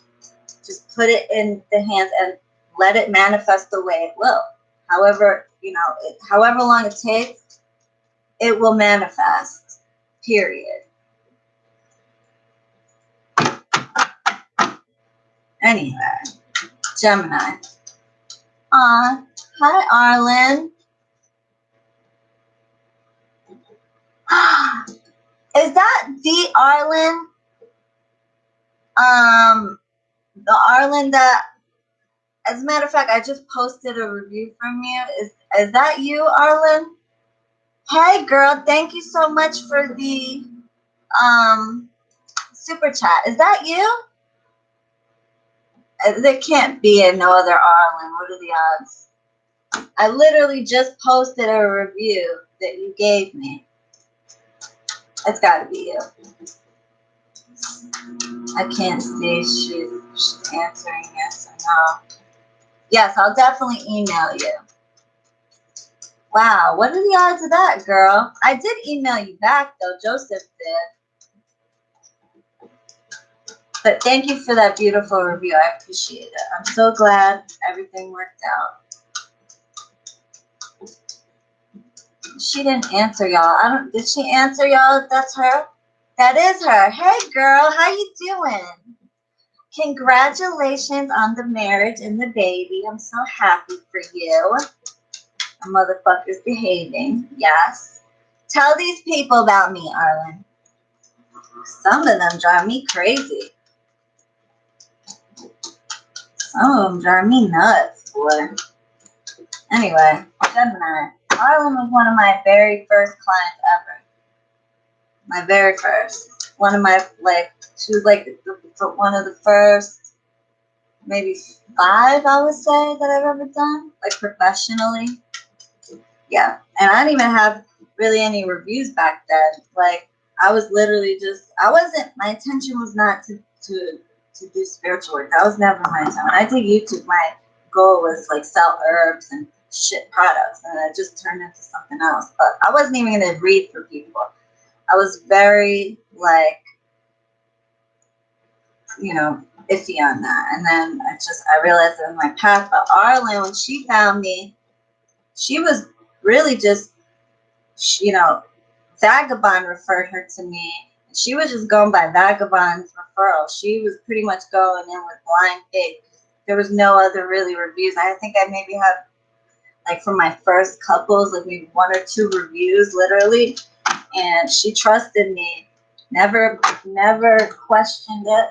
just put it in the hands and let it manifest the way it will. However, you know, however long it takes, it will manifest, period. Anyway, Gemini. Hi, Arlen. Is that the Arlen? The Arlen that As a matter of fact, I just posted a review from you. Is that you, Arlen? Hey, girl. Thank you so much for the super chat. Is that you? There can't be no other Arlen. What are the odds? I literally just posted a review that you gave me. It's got to be you. I can't see she's answering yes or no. Yes, I'll definitely email you. Wow, what are the odds of that, girl? I did email you back, though. Joseph did. But thank you for that beautiful review. I appreciate it. I'm so glad everything worked out. She didn't answer y'all. Did she answer y'all if that's her? That is her. Hey, girl, how you doing? Congratulations on the marriage and the baby. I'm so happy for you. A motherfucker's behaving. Yes. Tell these people about me, Arlen. Some of them drive me crazy. Some of them drive me nuts, boy. Anyway, Gemini. Arlen was one of my very first clients ever. My very first. One of my, she was one of the first, maybe 5, I would say, that I've ever done, professionally. Yeah. And I didn't even have really any reviews back then. I was literally my intention was not to do spiritual work. That was never my intention. When I did YouTube, my goal was sell herbs and shit products, and it just turned into something else. But I wasn't even going to read for people. I was very iffy on that. And then I realized it was my path. But Arlen, when she found me, she was really just, Vagabond referred her to me. She was just going by Vagabond's referral. She was pretty much going in with blind faith. There was no other really reviews. I think I maybe have, for my first couples, maybe 1 or 2 reviews, literally. And she trusted me. Never questioned it.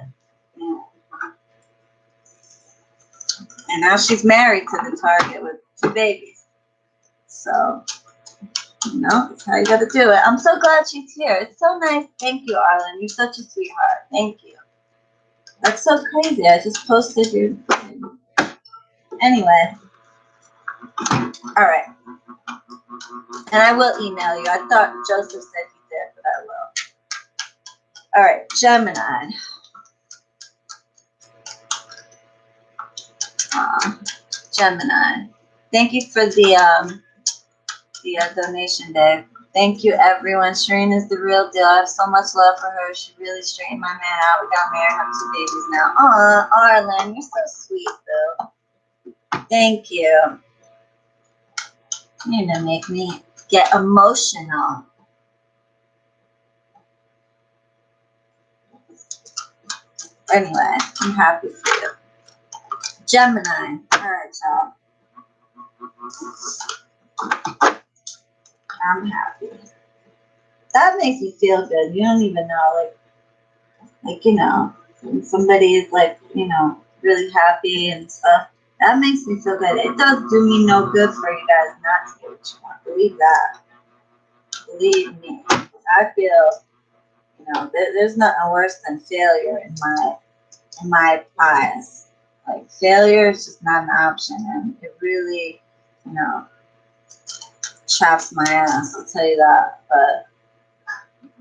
And now she's married to the target with 2 babies. So, that's how you got to do it. I'm so glad she's here. It's so nice. Thank you, Arlen. You're such a sweetheart. Thank you. That's so crazy. I just posted you. Anyway. All right. And I will email you. I thought Joseph said he did, but I will. All right. Gemini. Gemini. Thank you for the donation, Dave. Thank you, everyone. Shireen is the real deal. I have so much love for her. She really straightened my man out. We got married, have 2 babies now. Aw, Arlen, you're so sweet, though. Thank you. You're gonna make me get emotional. Anyway, I'm happy for you. Gemini. All right, y'all. I'm happy. That makes me feel good. You don't even know, when somebody is really happy and stuff. That makes me feel good. It does do me no good for you guys not to get what you want. Believe that. Believe me. I feel, there's nothing worse than failure in my eyes. Failure is just not an option, and it really, chaps my ass, I'll tell you that. But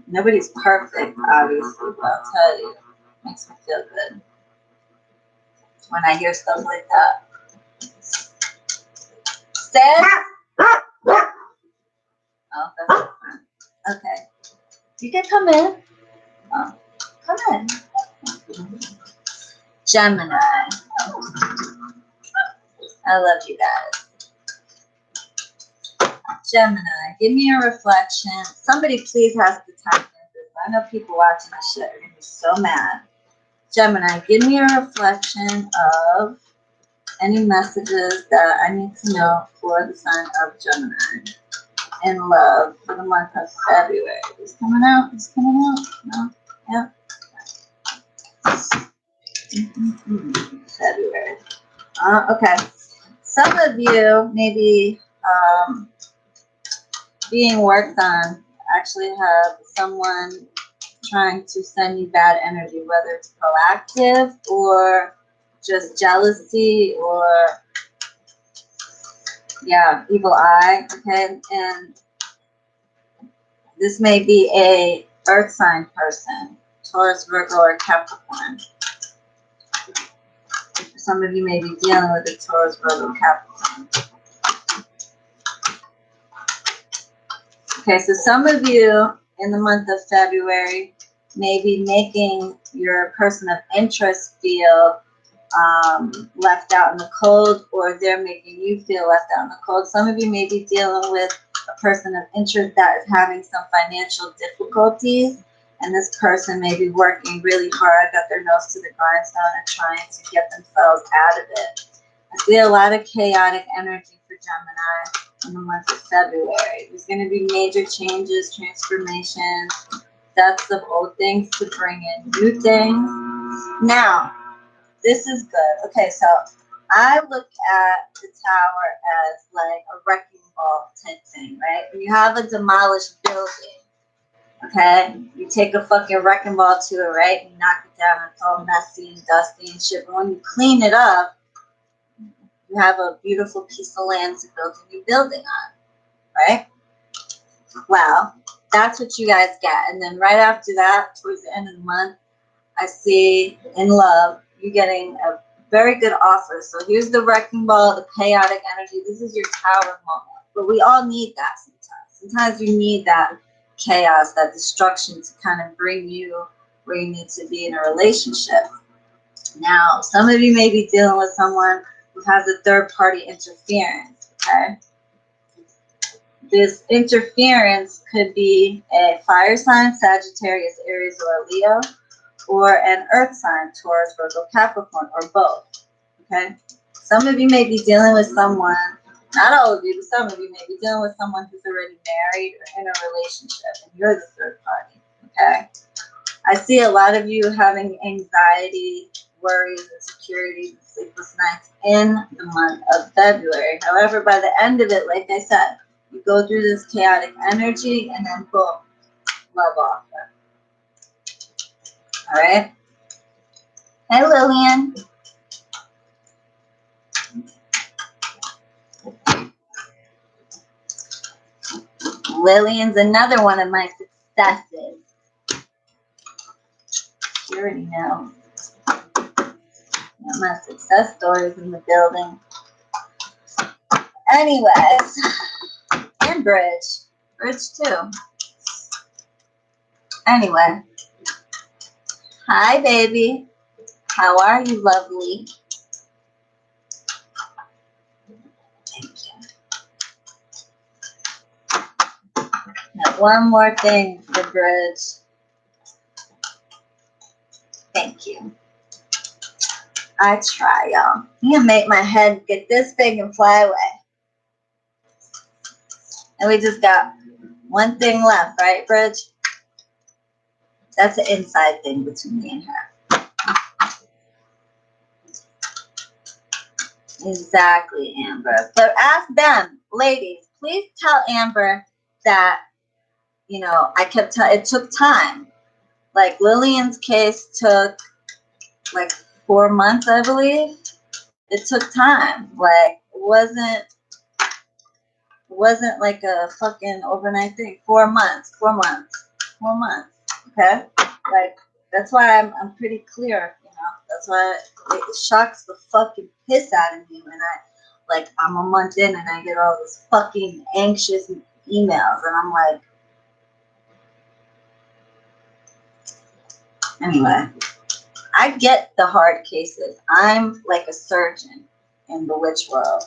nobody's perfect, obviously, but I'll tell you, it makes me feel good when I hear stuff like that. Sid? Oh, that's different. Okay. You can come in. Oh, come in. Gemini. I love you guys. Gemini, give me a reflection. Somebody please has to type in this. I know people watching this shit are going to be so mad. Gemini, give me a reflection of any messages that I need to know for the sign of Gemini in love for the month of February. Is coming out? Is coming out? No? Yeah. February. Okay. Some of you maybe being worked on actually have someone trying to send you bad energy, whether it's proactive or just jealousy or yeah, evil eye. Okay, and this may be a earth sign person, Taurus, Virgo, or Capricorn. Some of you may be dealing with a Taurus, Virgo, Capricorn. Okay, so some of you in the month of February may be making your person of interest feel left out in the cold, or they're making you feel left out in the cold. Some of you may be dealing with a person of interest that is having some financial difficulties, and this person may be working really hard, got their nose to the grindstone, and trying to get themselves out of it. I see a lot of chaotic energy for Gemini in the month of February. There's going to be major changes, transformations, deaths of old things to bring in new things. Now, this is good. Okay, so I look at the tower as like a wrecking ball type thing, right? When you have a demolished building, okay, you take a fucking wrecking ball to it, right? You knock it down, it's all messy and dusty and shit. But when you clean it up, you have a beautiful piece of land to build a new building on, right? Well, that's what you guys get. And then right after that, towards the end of the month, I see in love, you getting a very good offer. So here's the wrecking ball, the chaotic energy. This is your tower moment. But we all need that sometimes. Sometimes you need that chaos, that destruction to kind of bring you where you need to be in a relationship. Now, some of you may be dealing with someone who has a third-party interference, okay? This interference could be a fire sign, Sagittarius, Aries, or Leo, or an earth sign, Taurus, Virgo, Capricorn, or both, okay? Some of you may be dealing with someone, not all of you, but some of you may be dealing with someone who's already married or in a relationship, and you're the third party, okay? I see a lot of you having anxiety, worries, insecurities, and sleepless nights in the month of February. However, by the end of it, like I said, you go through this chaotic energy and then boom, love offer. All right? Hey, Lillian. Lillian's another one of my successes. You already know. My success stories in the building. Anyways, and Bridge. Bridge too. Anyway. Hi, baby. How are you, lovely? Thank you. Now, one more thing for Bridge. Thank you. I try, y'all. You can make my head get this big and fly away. And we just got one thing left, right, Bridge? That's an inside thing between me and her. Exactly, Amber. But ask them, ladies, please tell Amber that, you know, I kept telling, it took time. Like Lillian's case took like 4 months, I believe. It took time. Like, it wasn't like a fucking overnight thing. 4 months. Okay? Like, that's why I'm pretty clear, you know. That's why it shocks the fucking piss out of me when I'm a month in and I get all this fucking anxious emails and I'm like, anyway, I get the hard cases. I'm like a surgeon in the witch world.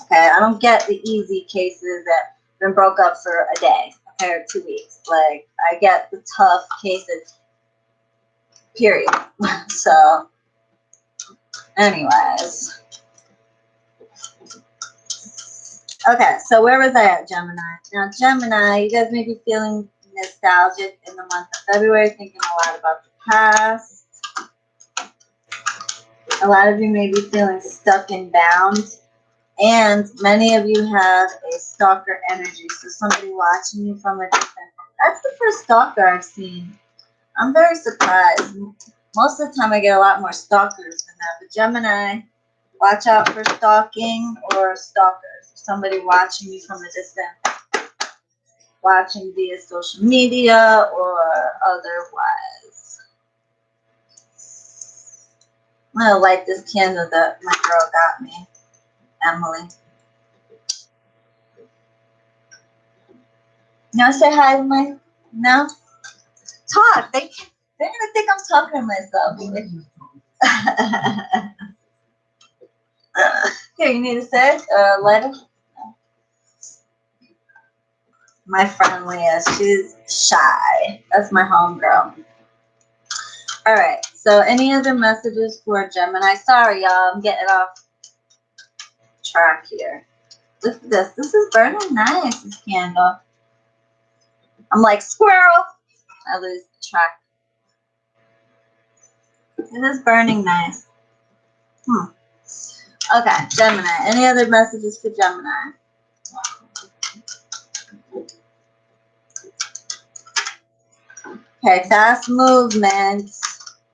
Okay, I don't get the easy cases that been broke up for a day, okay, or 2 weeks. Like, I get the tough cases, period. So, anyways. Okay, so where was I at, Gemini? Now, Gemini, you guys may be feeling nostalgic in the month of February, thinking a lot about the past. A lot of you may be feeling stuck and bound. And many of you have a stalker energy. So somebody watching you from a distance. That's the first stalker I've seen. I'm very surprised. Most of the time I get a lot more stalkers than that. But Gemini, watch out for stalking or stalkers. Somebody watching you from a distance. Watching via social media or otherwise. I'm going to light this candle that my girl got me. Emily. You want to say hi to my... No? Talk. They're gonna think I'm talking to myself. Here, you need to say letter. My friend Leah, she's shy. That's my homegirl. All right. So, any other messages for Gemini? Sorry, y'all. I'm getting off track here. Look at this. This is burning nice. This candle. I'm like squirrel. I lose track. It is burning nice. Okay, Gemini. Any other messages for Gemini? Okay, fast movements,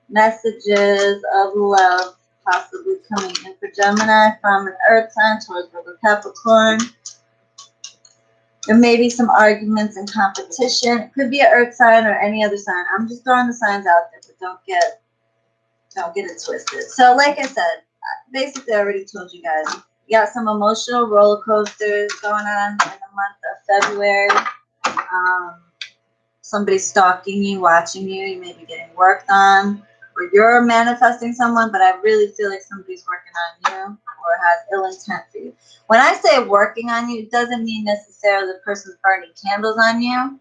messages of love possibly coming in for Gemini from an earth sign towards Virgo, Capricorn. There may be some arguments and competition. It could be an earth sign or any other sign. I'm just throwing the signs out there, but don't get it twisted. So like I said, basically I already told you guys, you got some emotional roller coasters going on in the month of February. Somebody's stalking you, watching you. You may be getting worked on, or you're manifesting someone, but I really feel like somebody's working on you or has ill intent for you. When I say working on you, it doesn't mean necessarily the person's burning candles on you,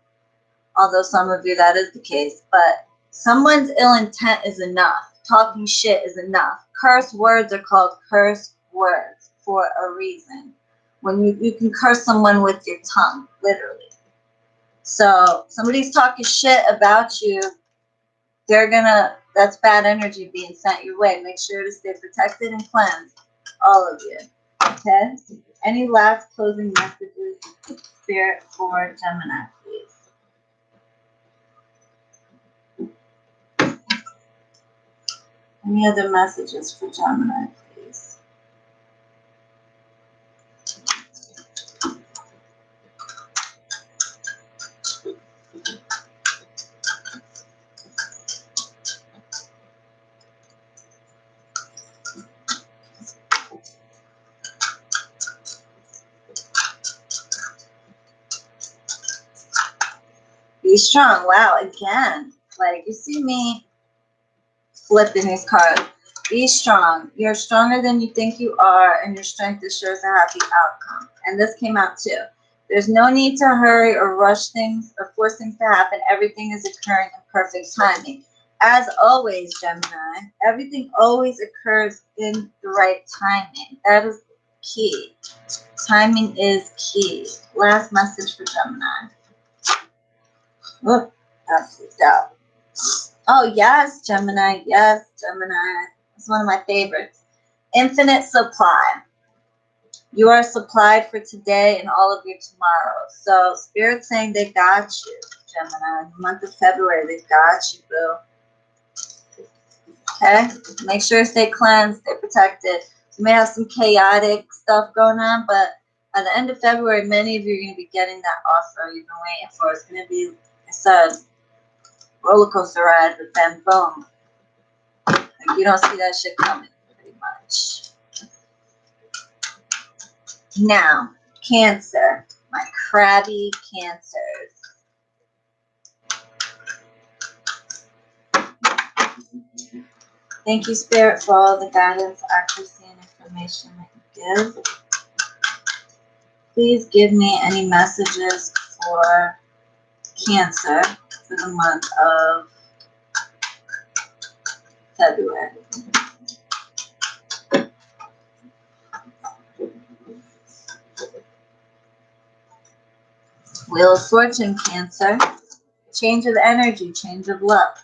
although some of you that is the case, but someone's ill intent is enough. Talking shit is enough. Curse words are called curse words for a reason. When you can curse someone with your tongue, literally. So somebody's talking shit about you, that's bad energy being sent your way. Make sure to stay protected and cleansed, all of you. Okay? Any last closing messages, Spirit, for Gemini, please? Any other messages for Gemini, please? Be strong. Wow, again. Like, you see me flipping these cards. Be strong. You're stronger than you think you are, and your strength assures a happy outcome. And this came out too. There's no need to hurry or rush things or force things to happen. Everything is occurring in perfect timing. As always, Gemini, everything always occurs in the right timing. That is key. Timing is key. Last message for Gemini. Whoop, that's freaked out. Oh, yes, Gemini. Yes, Gemini. It's one of my favorites. Infinite supply. You are supplied for today and all of your tomorrows. So, Spirit's saying they got you, Gemini. In the month of February, they got you, boo. Okay? Make sure to stay cleansed, stay protected. You may have some chaotic stuff going on, but at the end of February, many of you are going to be getting that offer you've been waiting for. It's going to be, it says, roller coaster ride, but then boom. Like, you don't see that shit coming, pretty much. Now, Cancer, my crabby Cancers. Thank you, Spirit, for all the guidance, accuracy, and information that you give. Please give me any messages for Cancer for the month of February. Wheel of Fortune, Cancer. Change of energy, change of luck.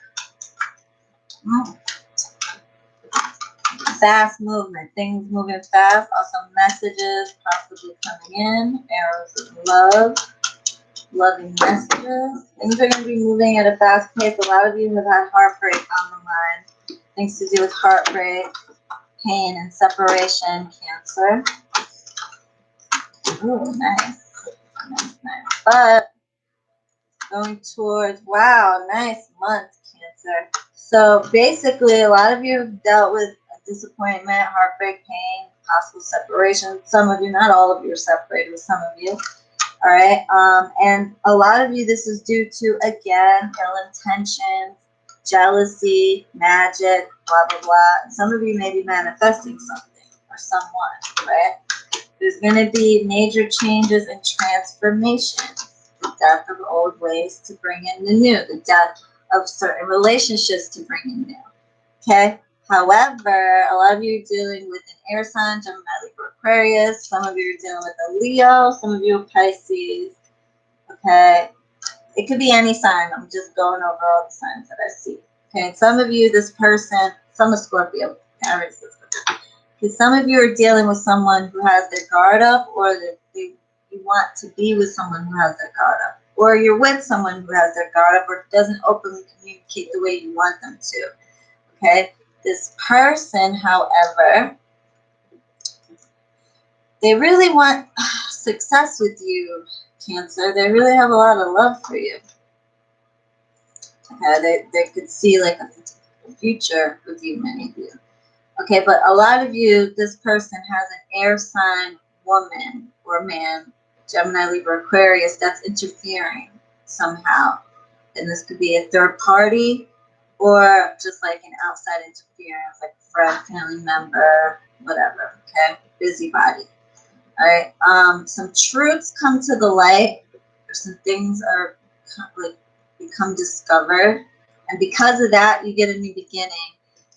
fast movement, things moving fast. Also messages possibly coming in, arrows of love, loving messages. Things are going to be moving at a fast pace. A lot of you have had heartbreak on the mind. Things to do with heartbreak, pain, and separation, Cancer. Ooh, nice. Nice, nice. But going towards, wow, nice month, Cancer. So basically, a lot of you have dealt with disappointment, heartbreak, pain, possible separation. Some of you, not all of you are separated, but some of you. All right. And a lot of you, this is due to, again, ill intentions, jealousy, magic, blah, blah, blah. Some of you may be manifesting something or someone, right? There's going to be major changes and transformations. The death of old ways to bring in the new. The death of certain relationships to bring in new. Okay? However, a lot of you are dealing with an air sign, Gemini, Libra, Aquarius. Some of you are dealing with a Leo. Some of you are Pisces. Okay? It could be any sign. I'm just going over all the signs that I see. Okay? And some of you, this person, some are Scorpio, Aries. Because some of you are dealing with someone who has their guard up, or that you want to be with someone who has their guard up. Or you're with someone who has their guard up or doesn't openly communicate the way you want them to. Okay? This person, however, they really want success with you, Cancer. They really have a lot of love for you. Okay? They could see like a future with you, many of you. Okay, but a lot of you, this person has an air sign woman or man, Gemini, Libra, Aquarius, that's interfering somehow. And this could be a third party or just like an outside interference, like a friend, family member, whatever, okay? Busybody, all right? Some truths come to the light, or some things are like become discovered. And because of that, you get a new beginning.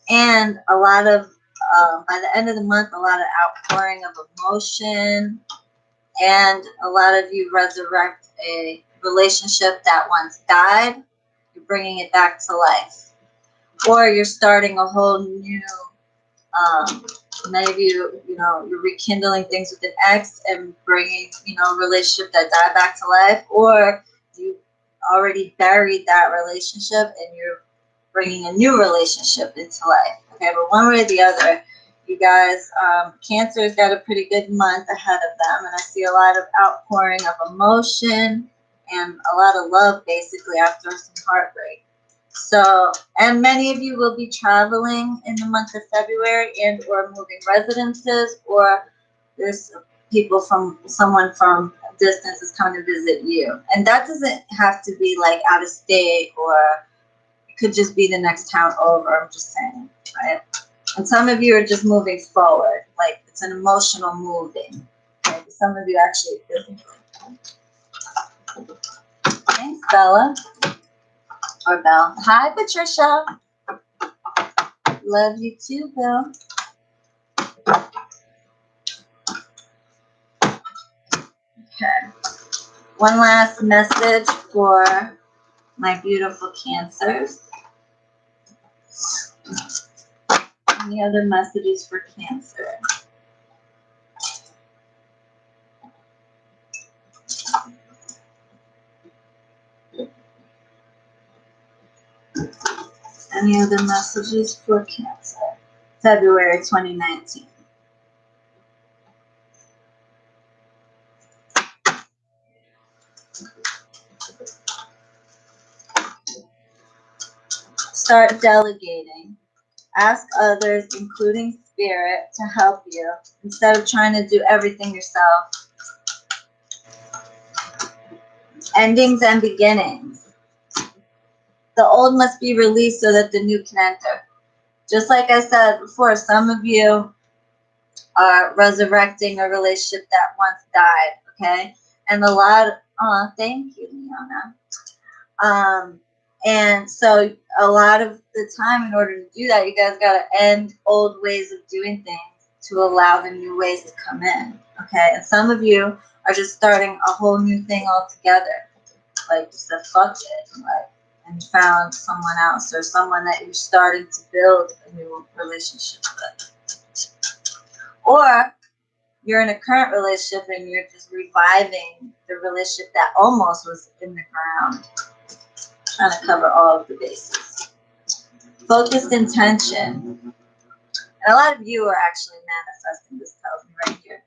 And a lot of, by the end of the month, a lot of outpouring of emotion. And a lot of you resurrect a relationship that once died. You're bringing it back to life. Or you're starting a whole new, many of you, you're rekindling things with an ex and bringing, a relationship that died back to life. Or you already buried that relationship and you're bringing a new relationship into life. Okay, but one way or the other, you guys, Cancer's got a pretty good month ahead of them, and I see a lot of outpouring of emotion and a lot of love, basically, after some heartbreak. So, and many of you will be traveling in the month of February and or moving residences, or there's someone from a distance is coming to visit you. And that doesn't have to be like out of state, or could just be the next town over. I'm just saying, right? And some of you are just moving forward, like it's an emotional moving. Okay? Some of you actually physically. Thanks, Bella. Or Belle. Hi, Patricia. Love you too, Bill. Okay. One last message for my beautiful Cancers. Any other messages for Cancer? Any other messages for Cancer? February 2019. Start delegating. Ask others, including Spirit, to help you instead of trying to do everything yourself. Endings and beginnings. The old must be released so that the new can enter. Just like I said before, some of you are resurrecting a relationship that once died, okay? And a lot of, thank you, Leona. And so a lot of the time, in order to do that, you guys got to end old ways of doing things to allow the new ways to come in, okay? And some of you are just starting a whole new thing altogether, like just a fuck it, like, and found someone else or someone that you're starting to build a new relationship with. Or you're in a current relationship and you're just reviving the relationship that almost was in the ground. Trying to cover all of the bases. Focused intention. And a lot of you are actually manifesting, this tells me right here.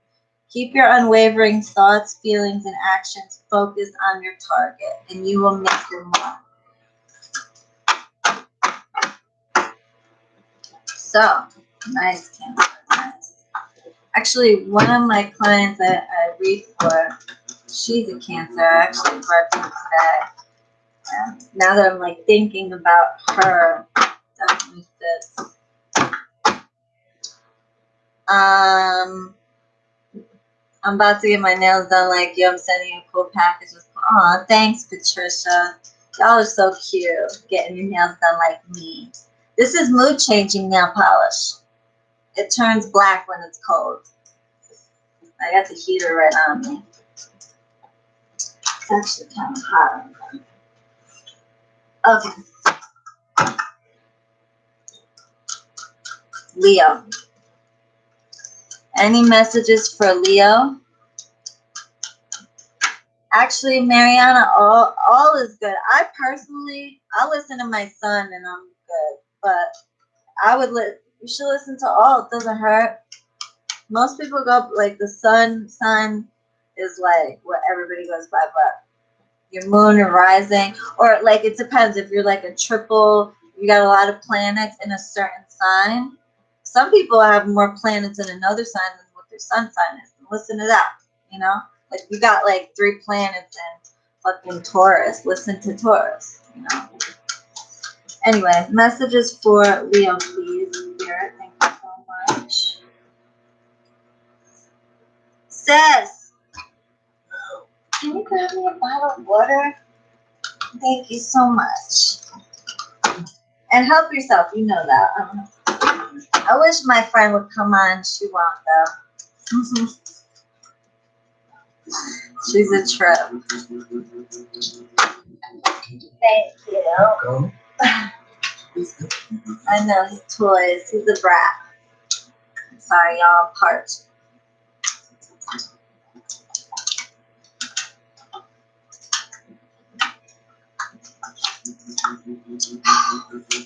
Keep your unwavering thoughts, feelings, and actions focused on your target, and you will make your mark. So, nice, Cancer. Nice. Actually, one of my clients that I read for, she's a Cancer. I actually worked with today. And now that I'm like thinking about her, definitely fits. I'm about to get my nails done. Like, yo, I'm sending you a cool package. Aw, thanks, Patricia. Y'all are so cute, getting your nails done like me. This is mood changing nail polish. It turns black when it's cold. I got the heater right on me. It's actually kind of hot. Okay. Leo. Any messages for Leo? Actually, Mariana, all is good. I listen to my son and I'm good. But you should listen to all. It doesn't hurt. Most people go like the sun is like what everybody goes by, but your moon and rising, or like it depends if you're like a triple, you got a lot of planets in a certain sign. Some people have more planets in another sign than what their sun sign is. Listen to that, you know? Like you got like 3 planets in fucking Taurus. Listen to Taurus, you know? Anyway, messages for Leo, please. Spirit, thank you so much. Sis, can you grab me a bottle of water? Thank you so much. And help yourself, you know that. I wish my friend would come on. She won't though. She's a trip. Thank you. I know, he's toys. He's a brat. Sorry, y'all, I'm parched.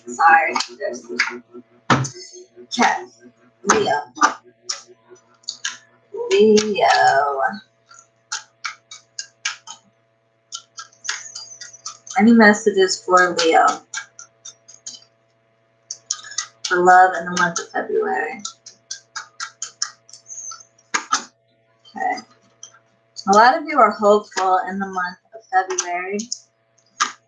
Sorry. Okay. Leo. Any messages for Leo? For love in the month of February. Okay. A lot of you are hopeful in the month of February.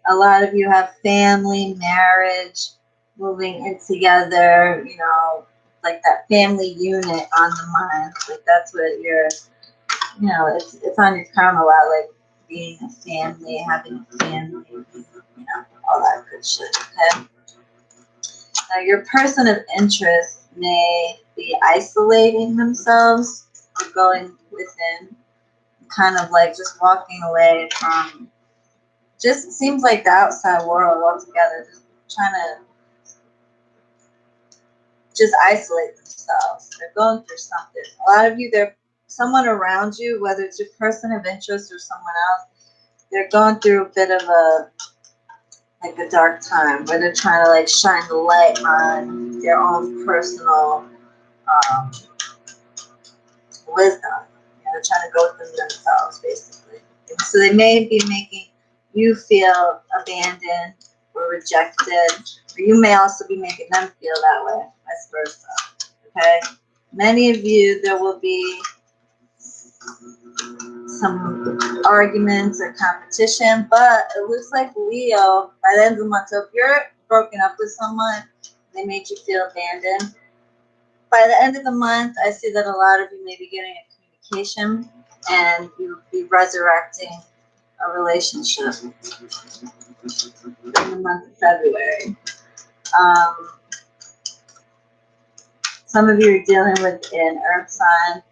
A lot of you have family, marriage, moving in together, you know, like that family unit on the mind. Like that's what you're, you know, it's on your crown a lot, like being a family, having a family, you know, all that good shit, okay? Now, your person of interest may be isolating themselves or going within, kind of like just walking away from, just seems like the outside world altogether, just trying to just isolate themselves. They're going through something. A lot of you, someone around you, whether it's your person of interest or someone else, they're going through a bit of a dark time where they're trying to like shine the light on their own personal wisdom. You know, they're trying to go through themselves, basically. And so they may be making you feel abandoned or rejected, or you may also be making them feel that way, vice versa. Okay? Many of you, there will be some arguments or competition, but it looks like Leo, by the end of the month, so if you're broken up with someone, they made you feel abandoned. By the end of the month, I see that a lot of you may be getting a communication and you'll be resurrecting a relationship in the month of February. Some of you are dealing with an earth sign,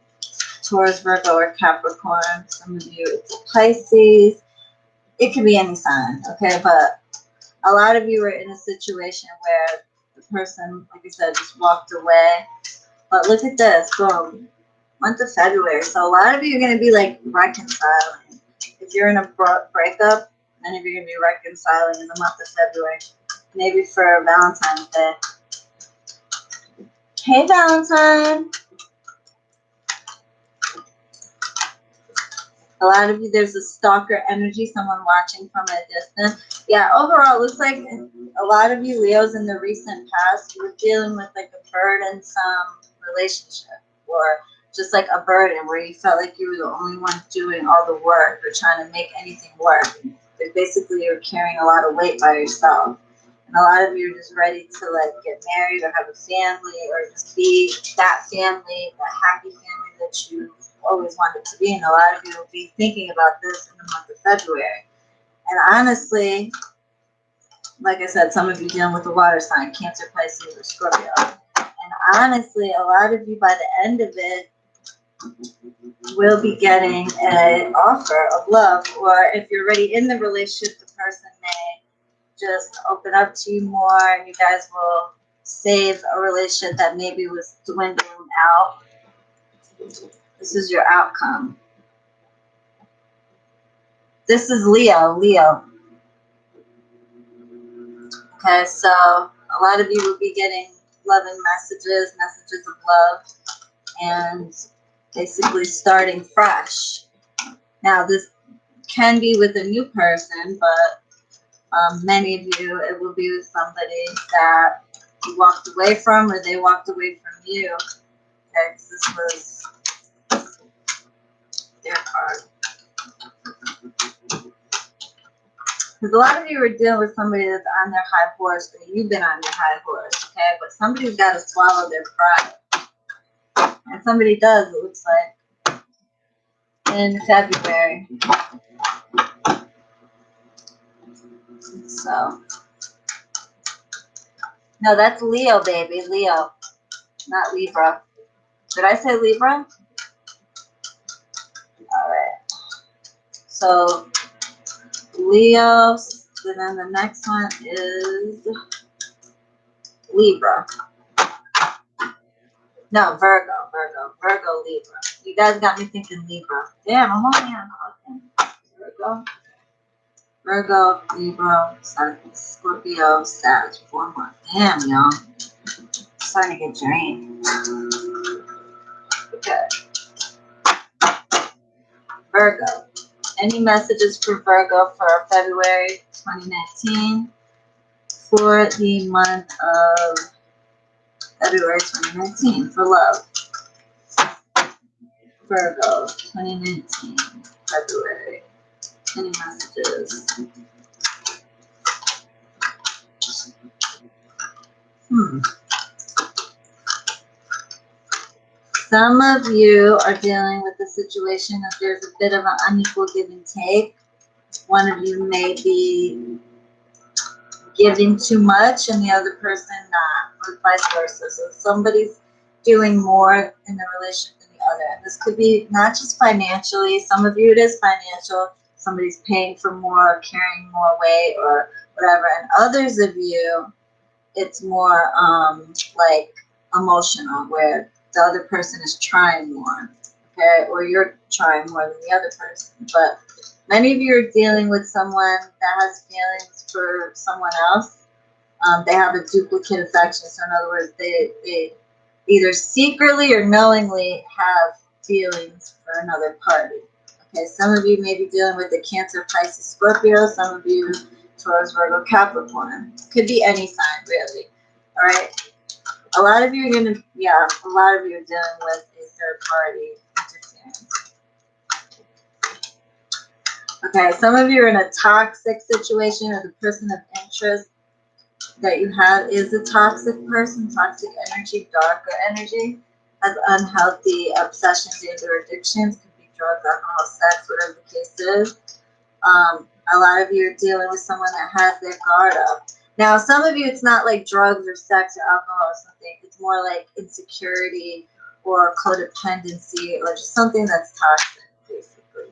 Taurus, Virgo, or Capricorn. Some of you, it's a Pisces. It could be any sign, okay? But a lot of you are in a situation where the person, like I said, just walked away. But look at this, boom, month of February. So a lot of you are going to be like reconciling. If you're in a breakup, many of you are going to be reconciling in the month of February. Maybe for Valentine's Day. Hey, Valentine. A lot of you, there's a stalker energy, someone watching from a distance. Yeah, overall, it looks like a lot of you Leos in the recent past were dealing with like a burdensome relationship, or just like a burden where you felt like you were the only one doing all the work or trying to make anything work. But basically, you're carrying a lot of weight by yourself. And a lot of you are just ready to like get married or have a family or just be that family, that happy family that you always wanted to be. And a lot of you will be thinking about this in the month of February. And honestly, like I said, some of you dealing with the water sign, Cancer, Pisces, or Scorpio. And honestly, a lot of you by the end of it will be getting an offer of love. Or if you're already in the relationship, the person may just open up to you more, and you guys will save a relationship that maybe was dwindling out. This is your outcome. This is Leo. Okay, so a lot of you will be getting loving messages of love, and basically starting fresh. Now, this can be with a new person, but many of you, it will be with somebody that you walked away from, or they walked away from you. Okay, this was their card. Because a lot of you are dealing with somebody that's on their high horse, or you've been on your high horse, okay? But somebody's got to swallow their pride. And somebody does, it looks like, in February. So, no, that's Leo, baby. Leo, not Libra. Did I say Libra? All right. So, Leo, and then the next one is Libra. No, Virgo, Libra. You guys got me thinking Libra. Damn, I'm only on Virgo, Libra, Scorpio, Sag, 4 months. Damn, y'all. Starting to get drained. Okay. Virgo. Any messages for Virgo for February 2019? For the month of February 2019 for love. Virgo 2019 February. Any messages? Some of you are dealing with the situation that there's a bit of an unequal give and take. One of you may be giving too much and the other person not, or vice versa. So somebody's doing more in the relationship than the other. And this could be not just financially. Some of you it is financial. Somebody's paying for more, carrying more weight, or whatever. And others of you, it's more like emotional, where the other person is trying more, okay, or you're trying more than the other person. But many of you are dealing with someone that has feelings for someone else. They have a duplicate affection. So in other words, they either secretly or knowingly have feelings for another party. Okay, some of you may be dealing with the Cancer, Pisces, Scorpio. Some of you Taurus, Virgo, Capricorn. Could be any sign, really. All right. A lot of you are going to, a lot of you are dealing with a third party interference. Okay, some of you are in a toxic situation, or the person of interest that you have is a toxic person, toxic energy, darker energy, has unhealthy obsessions or addictions, could be drugs, alcohol, sex, whatever the case is. A lot of you are dealing with someone that has their guard up. Now, some of you, it's not like drugs or sex or alcohol or something. It's more like insecurity or codependency, or just something that's toxic, basically.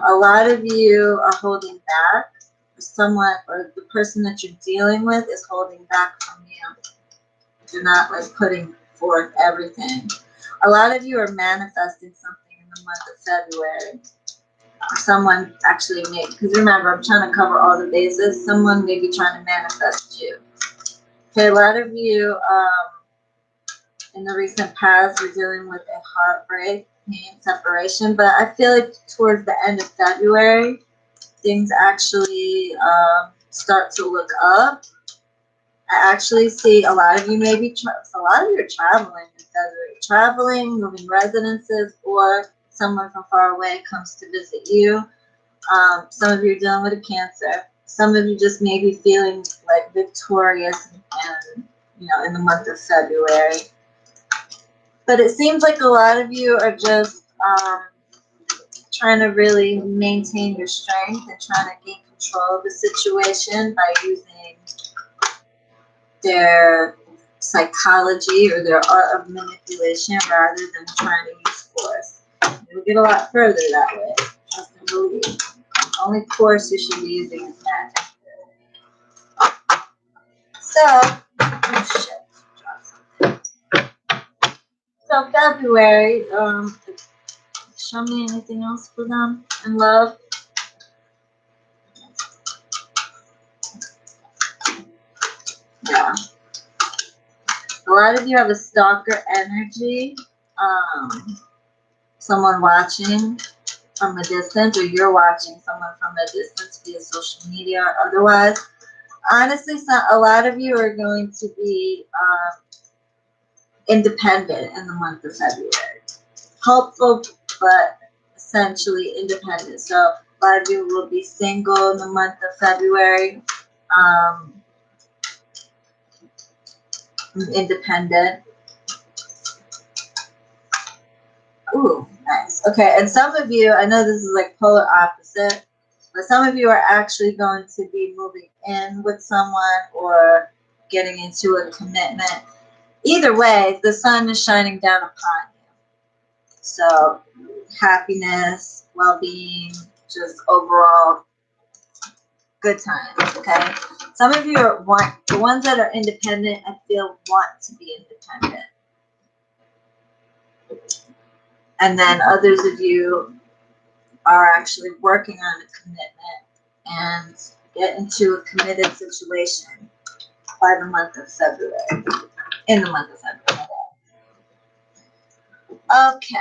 A lot of you are holding back. Someone, or the person that you're dealing with, is holding back from you. You're not like putting forth, everything. A lot of you are manifesting something in the month of February. Someone actually may, because remember, I'm trying to cover all the bases. Someone may be trying to manifest you. Okay, a lot of you in the recent past were dealing with a heartbreak, pain, separation, but I feel like towards the end of February, things actually start to look up. I actually see a lot of you maybe, a lot of you are traveling in February, traveling, moving residences, or someone from far away comes to visit you. Some of you are dealing with a Cancer. Some of you just may be feeling like victorious and, you know, in the month of February. But it seems like a lot of you are just trying to really maintain your strength and trying to gain control of the situation by using their psychology or their art of manipulation rather than trying to use force. You'll get a lot further that way. Trust and believe. The only force you should be using is magic. So, oh shit. So February, show me anything else for them in love. Yeah. A lot of you have a stalker energy. Someone watching from a distance, or you're watching someone from a distance via social media or otherwise. Honestly, a lot of you are going to be independent in the month of February. Hopeful, but essentially independent. So a lot of you will be single in the month of February. Independent. Ooh, nice. Okay, and some of you, I know this is like polar opposite, but some of you are actually going to be moving in with someone or getting into a commitment. Either way, the sun is shining down upon you. So happiness, well-being, just overall good times, okay? Some of you are the ones that are independent, I feel, want to be independent. And then others of you are actually working on a commitment and get into a committed situation by the month of February. In the month of February. Okay.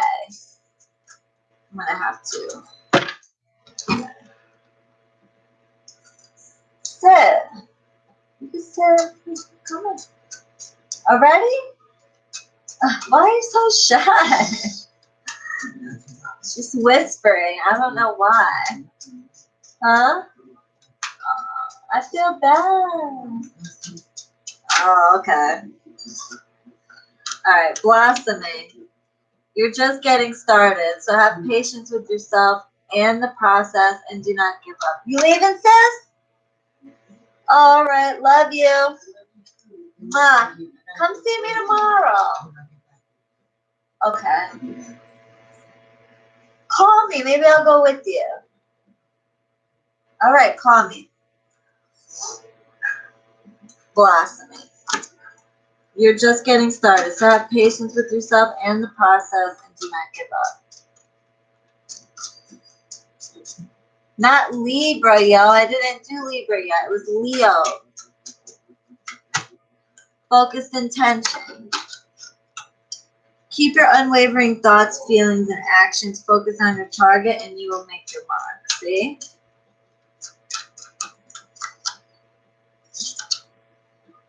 I'm going to have to. Okay. Sit. You can sit. Come on. Already? Why are you so shy? She's whispering. I don't know why. Huh? I feel bad. Oh, okay. All right, blossoming. You're just getting started, so have patience with yourself and the process, and do not give up. You leaving, sis? All right, love you. Ma, come see me tomorrow. Okay. Call me. Maybe I'll go with you. All right, call me. Blossoming. You're just getting started, so have patience with yourself and the process, and do not give up. Not Libra, yo. I didn't do Libra yet. It was Leo. Focused intention. Keep your unwavering thoughts, feelings, and actions. Focus on your target, and you will make your mark. See?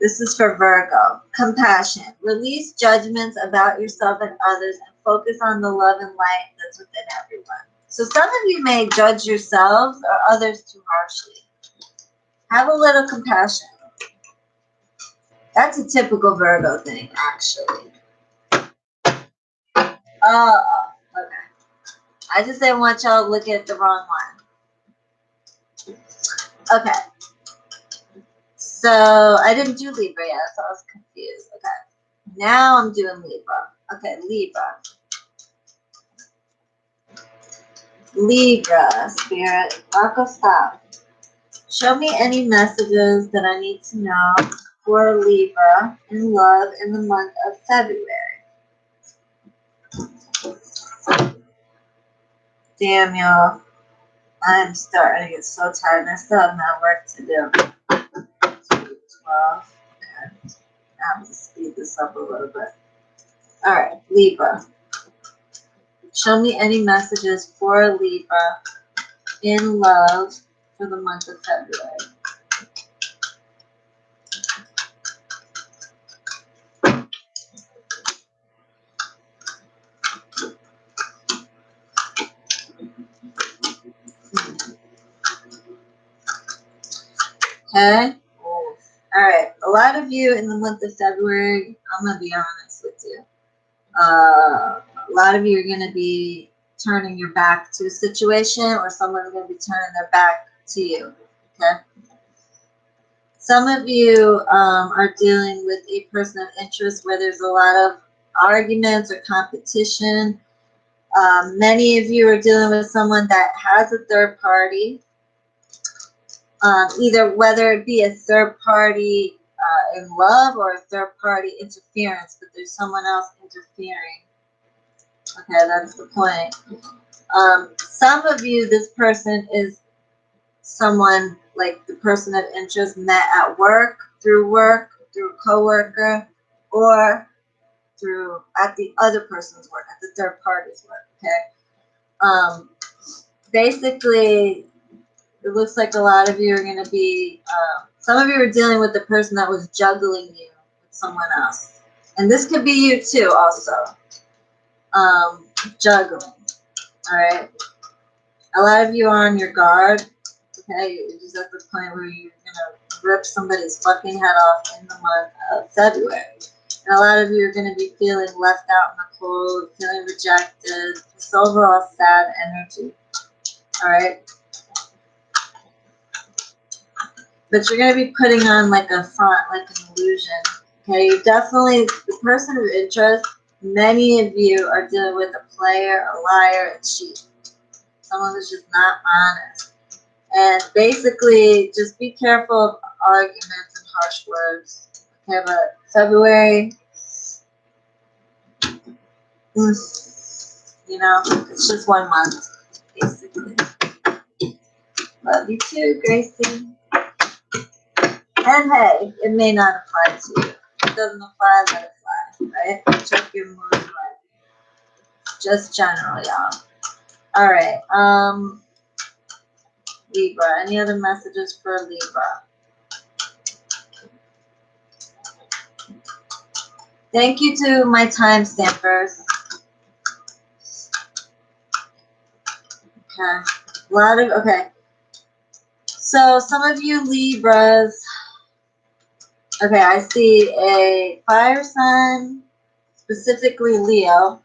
This is for Virgo. Compassion. Release judgments about yourself and others and focus on the love and light that's within everyone. So some of you may judge yourselves or others too harshly. Have a little compassion. That's a typical Virgo thing, actually. Oh, okay. I just didn't want y'all to look at the wrong one. Okay. So I didn't do Libra yet, so I was confused. Okay. Now I'm doing Libra. Okay, Libra. Libra, Spirit. Marco, stop. Show me any messages that I need to know for Libra in love in the month of February? Damn, y'all. I'm starting to get so tired. I still have my work to do. 12. Okay. I have to speed this up a little bit. Alright, Libra. Show me any messages for Libra in love for the month of February. Okay. Alright. A lot of you in the month of February, I'm going to be honest with you. A lot of you are going to be turning your back to a situation, or someone's going to be turning their back to you. Okay. Some of you are dealing with a person of interest where there's a lot of arguments or competition. Many of you are dealing with someone that has a third party. Either whether it be a third party in love or a third party interference, but there's someone else interfering. Okay, that's the point. Some of you, this person is someone like the person of interest met at work, through a coworker, or through at the other person's work, at the third party's work. Okay. Basically, it looks like a lot of you are going to be, some of you are dealing with the person that was juggling you with someone else. And this could be you too also. Juggling. Alright. A lot of you are on your guard. Okay. You're just at the point where you're going to rip somebody's fucking head off in the month of February. And a lot of you are going to be feeling left out in the cold, feeling rejected. This overall sad energy. Alright. But you're going to be putting on like a front, like an illusion. Okay, you're definitely the person of interest. Many of you are dealing with a player, a liar, a cheat. Someone who's just not honest. And basically, just be careful of arguments and harsh words. Okay, but February, you know, it's just 1 month, basically. Love you too, Gracie. And hey, it may not apply to you. If it doesn't apply, let it fly, right? Check your mood life. Just general, y'all. Alright, Libra. Any other messages for Libra? Thank you to my time stampers. Okay. Okay. So some of you Libras, okay, I see a fire sign, specifically Leo,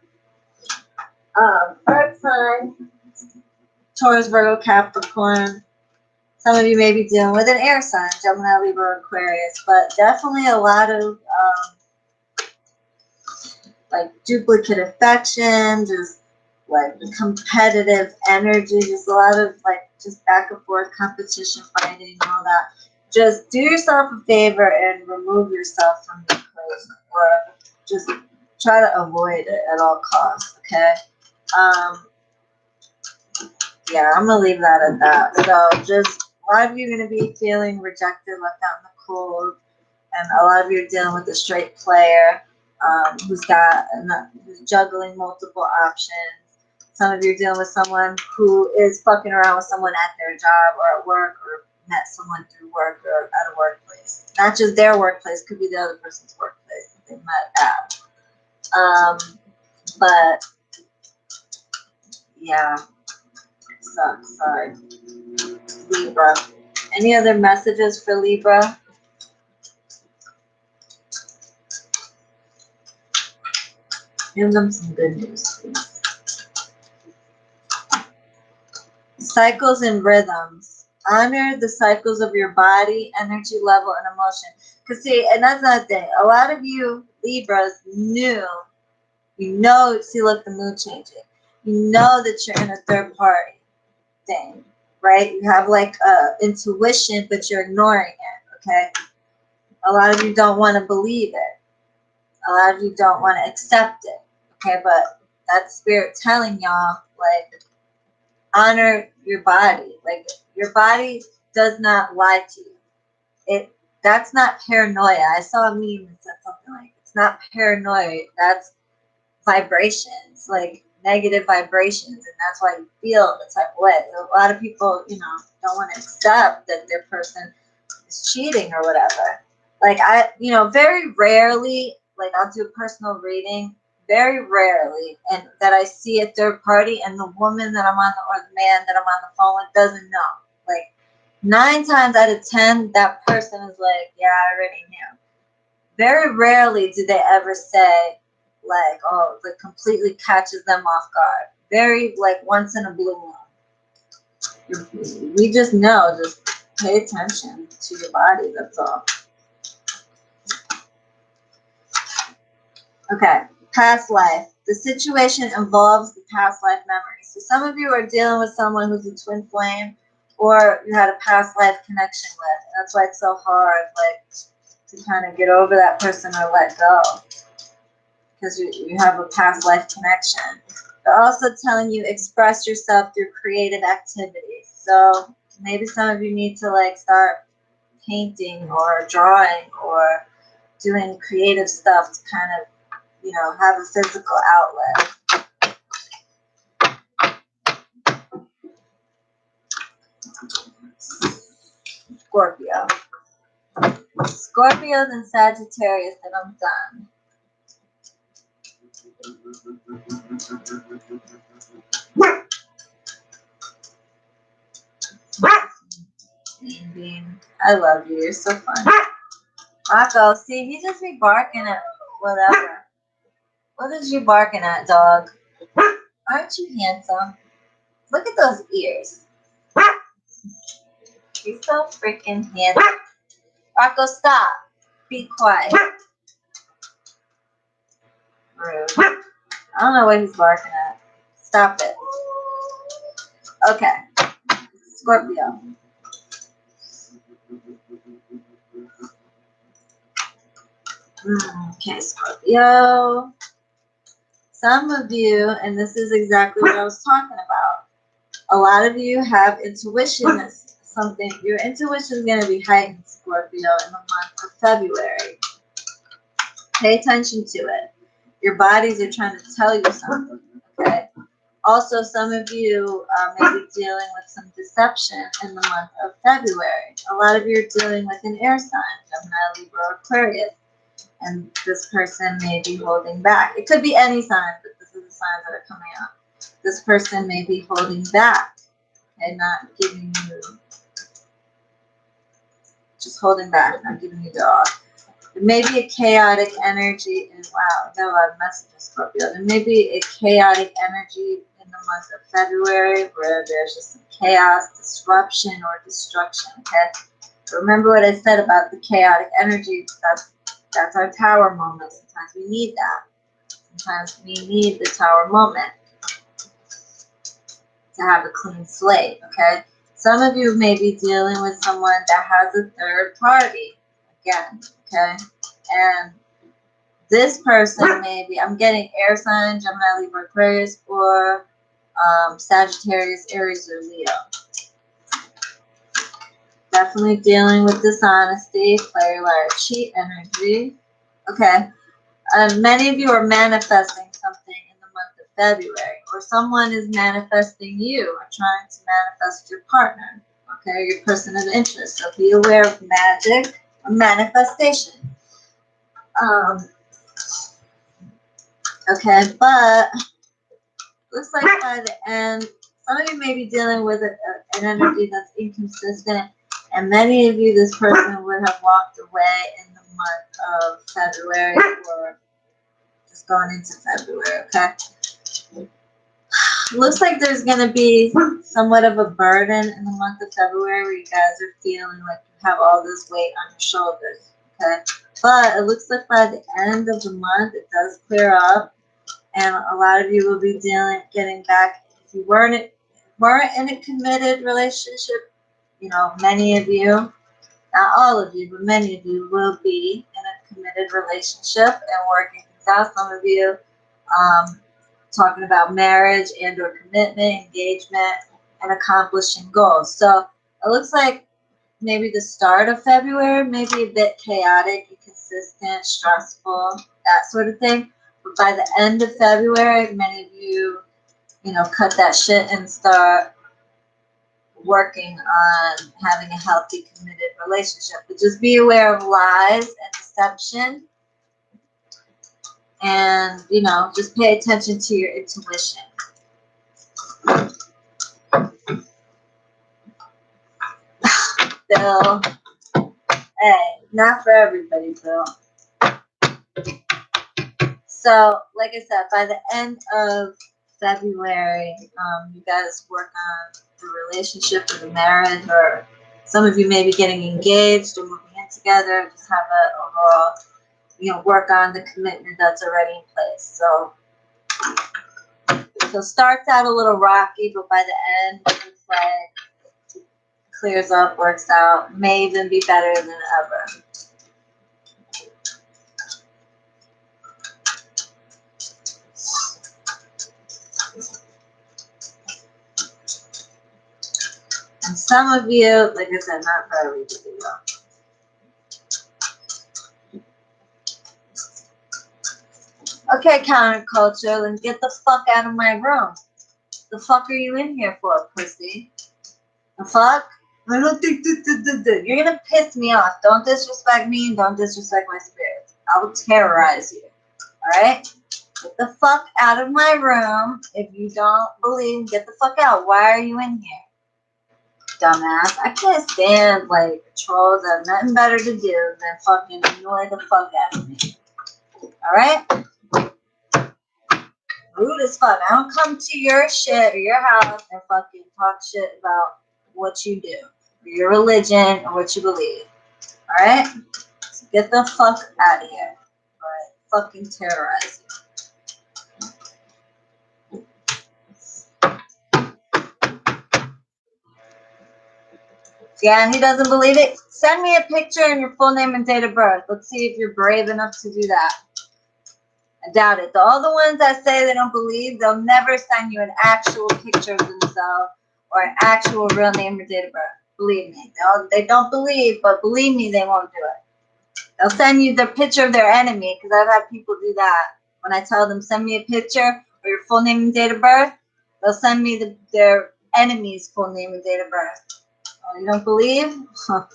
earth sign, Taurus, Virgo, Capricorn. Some of you may be dealing with an air sign, Gemini, Libra, Aquarius, but definitely a lot of like duplicate affection, just like competitive energy, just a lot of like just back and forth competition, fighting, all that. Just do yourself a favor and remove yourself from the equation, or just try to avoid it at all costs, okay? Yeah, I'm gonna leave that at that. So just a lot of you are gonna be feeling rejected, left out in the cold, and a lot of you are dealing with a straight player who's juggling multiple options. Some of you are dealing with someone who is fucking around with someone at their job or at work, or met someone through work or at a workplace. Not just their workplace, could be the other person's workplace that they met at. But yeah, sucks. Sorry. Libra. Any other messages for Libra? Give them some good news, please. Cycles and rhythms. Honor the cycles of your body, energy level, and emotion. Because see, and that's another thing. A lot of you Libras see, look, the mood changing. You know that you're in a third party thing, right? You have like intuition, but you're ignoring it, okay? A lot of you don't want to believe it. A lot of you don't want to accept it. Okay, but that's spirit telling y'all, like, honor your body. Like, your body does not lie to you. That's not paranoia. I saw a meme that said something like, it's not paranoia. That's vibrations, like negative vibrations, and that's why you feel the type of way. A lot of people, you know, don't want to accept that their person is cheating or whatever. Like, you know, very rarely, like, I'll do a personal reading, very rarely, and that I see a third party, and the woman that I'm on or the man that I'm on the phone with doesn't know. Like, 9 times out of 10, that person is like, yeah, I already knew. Very rarely do they ever say, like, oh, it completely catches them off guard. Very, like, once in a blue moon. We just know, just pay attention to your body, that's all. Okay, past life. The situation involves the past life memory. So some of you are dealing with someone who's a twin flame, or you had a past life connection with. That's why it's so hard, like, to kind of get over that person or let go, because you have a past life connection. They're also telling you express yourself through creative activities. So maybe some of you need to, like, start painting or drawing or doing creative stuff to kind of, you know, have a physical outlet. Scorpio. Scorpios and Sagittarius, and I'm done. Bean. I love you. You're so fun. Rocco, see, he just be barking at whatever. What is you barking at, dog? Aren't you handsome? Look at those ears. He's so freaking handsome. Rocco, stop. Be quiet. Rude. I don't know what he's barking at. Stop it. Okay. Scorpio. Okay, Scorpio. Some of you, and this is exactly what I was talking about, a lot of you have intuition. Something, your intuition is going to be heightened, Scorpio, in the month of February. Pay attention to it. Your bodies are trying to tell you something, okay? Also, some of you may be dealing with some deception in the month of February. A lot of you are dealing with an air sign, Gemini, Libra, or Aquarius. And this person may be holding back. It could be any sign, but this is the signs that are coming up. This person may be holding back and not giving you, just holding back, not giving you the off. There may be a chaotic energy, and wow, I got a lot of messages, Scorpio. There may be a chaotic energy in the month of February where there's just some chaos, disruption, or destruction, okay? Remember what I said about the chaotic energy. That's our tower moment. Sometimes we need that. Sometimes we need the tower moment to have a clean slate, okay? Some of you may be dealing with someone that has a third party, again, okay? And this person may be, I'm getting air sign, Gemini, Libra, Aquarius, or Sagittarius, Aries, or Leo. Definitely dealing with dishonesty, player, liar, cheat energy. Okay. Many of you are manifesting something in the month of February, or someone is manifesting you or trying to manifest your partner, okay, your person of interest. So be aware of magic or manifestation. Okay, but looks like by the end, some of you may be dealing with an energy that's inconsistent. And many of you, this person would have walked away in the month of February, or just going into February, okay? Looks like there's going to be somewhat of a burden in the month of February where you guys are feeling like you have all this weight on your shoulders, okay? But it looks like by the end of the month, it does clear up. And a lot of you will be getting back. If you weren't in a committed relationship, you know, many of you, Not all of you, but many of you will be in a committed relationship and working things out. Some of you talking about marriage and or commitment, engagement, and accomplishing goals. So it looks like maybe the start of February, maybe a bit chaotic, inconsistent, stressful, that sort of thing. But by the end of February, many of you, cut that shit and start working on having a healthy, committed relationship. But just be aware of lies and deception. And, just pay attention to your intuition. Bill. Hey, not for everybody, Bill. So, like I said, by the end of February, you guys work on the relationship or the marriage, or some of you may be getting engaged or moving in together. Just have an overall, work on the commitment that's already in place. So starts out a little rocky, but by the end, it's like clears up, works out, may even be better than ever. And some of you, like I said, not for everybody though. Okay, counterculture, then get the fuck out of my room. The fuck are you in here for, pussy? The fuck? I don't think you're gonna piss me off. Don't disrespect me. Don't disrespect my spirit. I will terrorize you. Alright? Get the fuck out of my room. If you don't believe, get the fuck out. Why are you in here? Dumbass. I can't stand, trolls that have nothing better to do than fucking annoy the fuck out of me. Alright? Rude as fuck. I don't come to your shit or your house and fucking talk shit about what you do, or your religion, or what you believe. Alright? So get the fuck out of here. Alright? Fucking terrorize you. Yeah, he doesn't believe it. Send me a picture and your full name and date of birth. Let's see if you're brave enough to do that. I doubt it. All the ones that say they don't believe, they'll never send you an actual picture of themselves or an actual real name or date of birth. Believe me. They don't believe, but believe me, they won't do it. They'll send you the picture of their enemy, because I've had people do that. When I tell them, send me a picture or your full name and date of birth, they'll send me their enemy's full name and date of birth. Oh, you don't believe? Huh.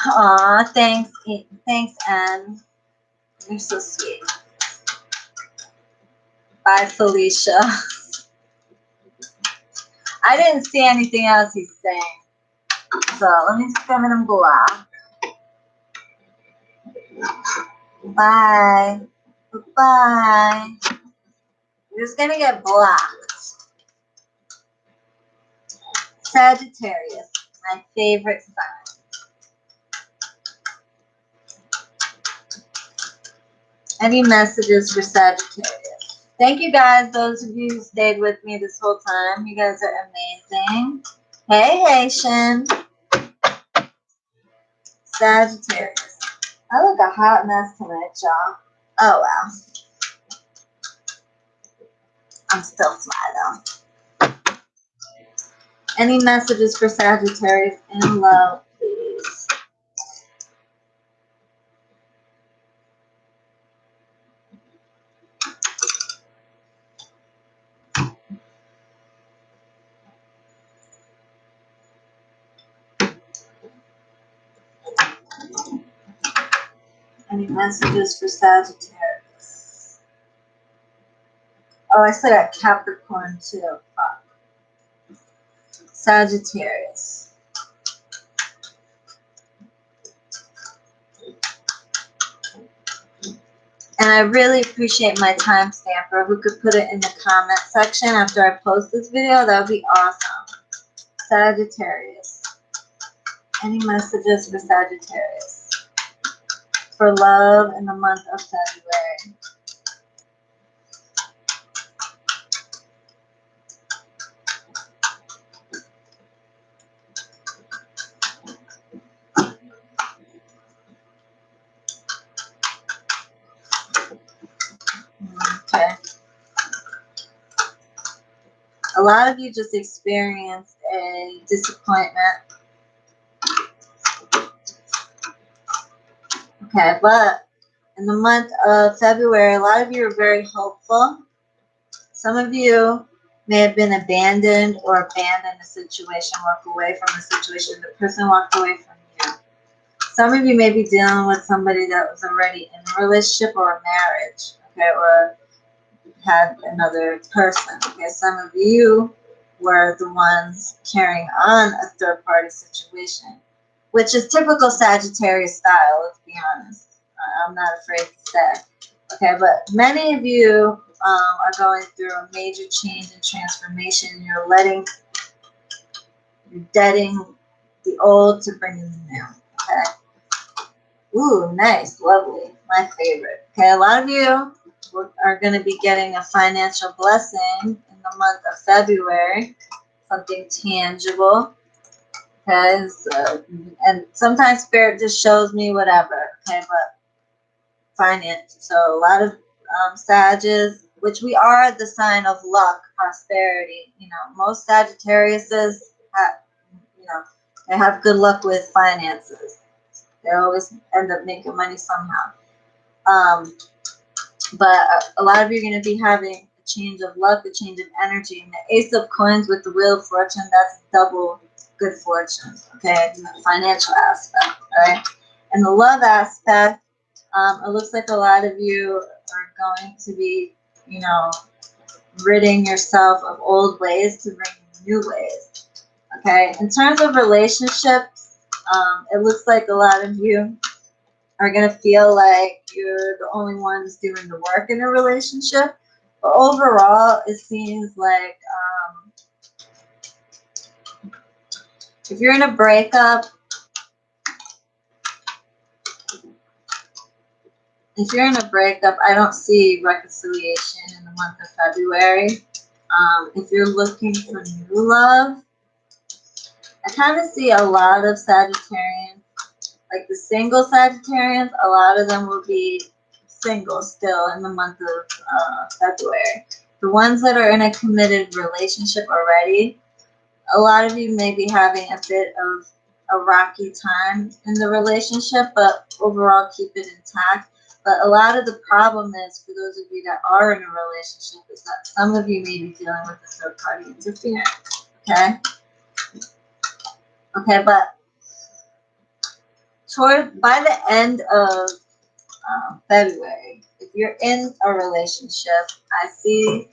Aw, thanks. Thanks, Anne. You're so sweet. Bye, Felicia. I didn't see anything else he's saying. So let me give him block. Bye. Bye. You're just gonna get blocked. Sagittarius, my favorite sign. Any messages for Sagittarius? Thank you guys, those of you who stayed with me this whole time. You guys are amazing. Hey, Haitian. Sagittarius. I look a hot mess tonight, y'all. Oh, well. I'm still fly, though. Any messages for Sagittarius in love, please? Any messages for Sagittarius? Oh, I said at Capricorn too. Fuck. Sagittarius. And I really appreciate my timestamper who could put it in the comment section after I post this video. That would be awesome. Sagittarius. Any messages for Sagittarius? For love in the month of February. Okay. A lot of you just experienced a disappointment. Okay, but in the month of February, a lot of you are very hopeful. Some of you may have been abandoned or abandoned a situation, walk away from a situation. The person walked away from you. Some of you may be dealing with somebody that was already in a relationship or a marriage, okay, or had another person. Okay, some of you were the ones carrying on a third-party situation, which is typical Sagittarius style, let's be honest. I'm not afraid to say. Okay, but many of you are going through a major change and transformation. You're deading the old to bring in the new. Okay. Ooh, nice, lovely, my favorite. Okay, a lot of you are going to be getting a financial blessing in the month of February, something tangible. Okay, and sometimes Spirit just shows me whatever. Okay, but finance. So a lot of Sages, which we are the sign of luck, prosperity. You know, most Sagittariuses have, you know, they have good luck with finances. They always end up making money somehow. But a lot of you are going to be having a change of luck, a change of energy. And the Ace of Coins with the Wheel of Fortune, that's double good fortune, okay, in the financial aspect, all right? And the love aspect, it looks like a lot of you are going to be, you know, ridding yourself of old ways to bring new ways, okay? In terms of relationships, it looks like a lot of you are going to feel like you're the only ones doing the work in a relationship. But overall, it seems like if you're in a breakup, I don't see reconciliation in the month of February. If you're looking for new love, I kind of see a lot of Sagittarians, like the single Sagittarians, a lot of them will be single still in the month of February. The ones that are in a committed relationship already, a lot of you may be having a bit of a rocky time in the relationship, but overall keep it intact. But a lot of the problem is, for those of you that are in a relationship, is that some of you may be dealing with a third-party interference, okay? Okay, but by the end of February, if you're in a relationship, I see,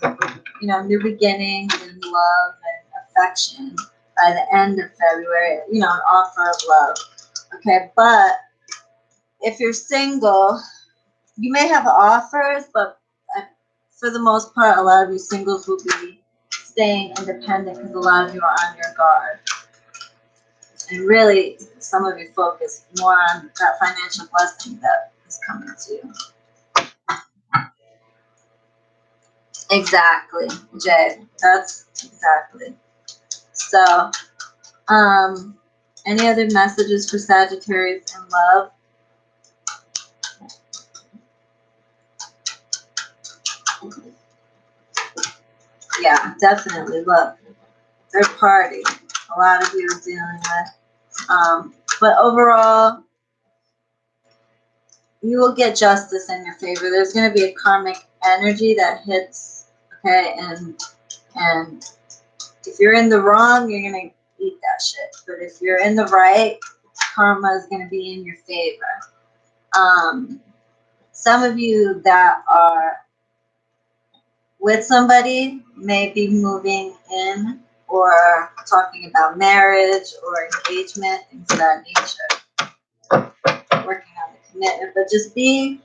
you know, new beginnings and love and affection by the end of February, you know, an offer of love. Okay, but if you're single, you may have offers, but for the most part, a lot of you singles will be staying independent because a lot of you are on your guard. And really, some of you focus more on that financial blessing that is coming to you. Exactly, Jay. That's exactly. So, any other messages for Sagittarius in love? Yeah, definitely. Look, third party. A lot of you are dealing with. But overall, you will get justice in your favor. There's going to be a karmic energy that hits, okay? And if you're in the wrong, you're going to eat that shit. But if you're in the right, karma is going to be in your favor. Some of you that are with somebody may be moving in or talking about marriage or engagement, things of that nature. Working on the commitment, but just be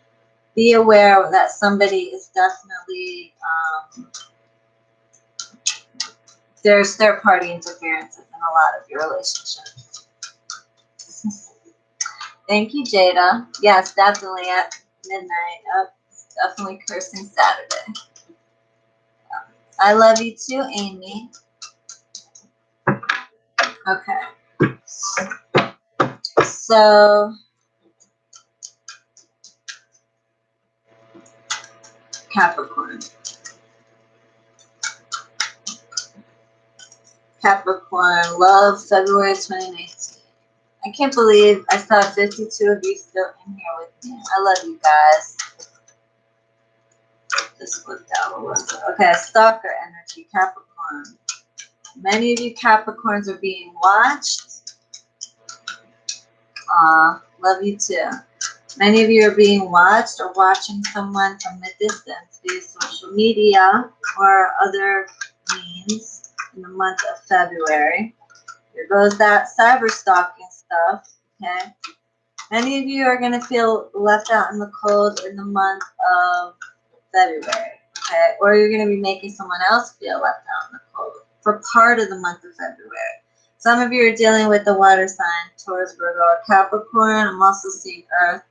aware that somebody is definitely there's third party interferences in a lot of your relationships. Thank you, Jada. Yes, definitely at midnight. Definitely cursing Saturday. I love you too, Amy. Okay. So Capricorn. Capricorn, love, February 2019. I can't believe I saw 52 of you still in here with me. I love you guys. Just flipped out. What was it? Okay, stalker energy, Capricorn. Many of you Capricorns are being watched. Love you too. Many of you are being watched or watching someone from a distance via social media or other means in the month of February. Here goes that cyber stalking stuff, okay? Many of you are going to feel left out in the cold in the month of February, okay? Or you're going to be making someone else feel left out in the cold for part of the month of February. Some of you are dealing with the water sign, Taurus, Virgo, or Capricorn. I'm also seeing Earth,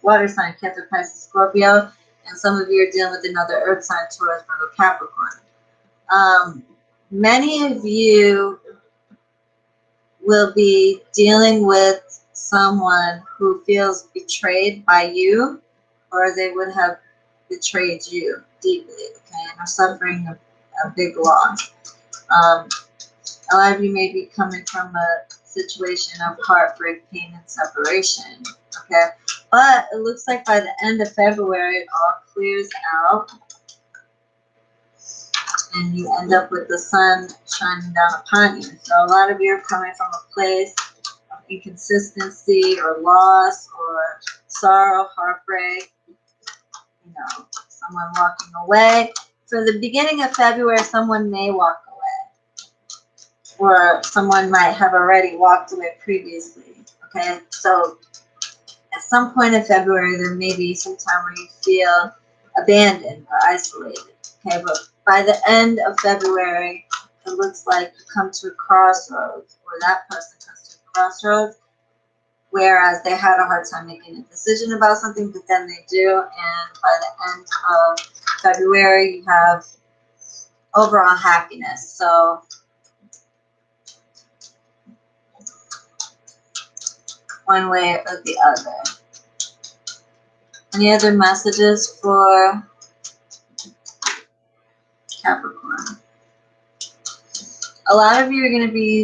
water sign, Cancer, Pisces, Scorpio. And some of you are dealing with another Earth sign, Taurus, Virgo, Capricorn. Many of you will be dealing with someone who feels betrayed by you, or they would have betrayed you deeply, okay, and are suffering a big loss. A lot of you may be coming from a situation of heartbreak, pain, and separation, okay? But it looks like by the end of February, it all clears out, and you end up with the sun shining down upon you. So a lot of you are coming from a place of inconsistency or loss or sorrow, heartbreak, you know, someone walking away. So the beginning of February, someone may walk away, or someone might have already walked away previously, okay? So at some point in February, there may be some time where you feel abandoned or isolated, okay? But by the end of February, it looks like you come to a crossroads, or that person comes to a crossroads, whereas they had a hard time making a decision about something, but then they do, and by the end of February, you have overall happiness. So one way or the other. Any other messages for Capricorn? A lot of you are going to be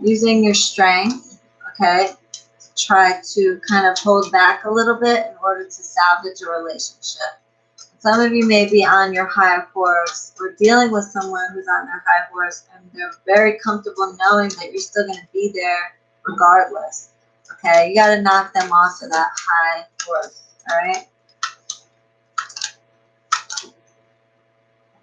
using your strength, okay, to try to kind of hold back a little bit in order to salvage a relationship. Some of you may be on your high horse or dealing with someone who's on their high horse, and they're very comfortable knowing that you're still going to be there regardless. Okay, you got to knock them off of that high horse, all right?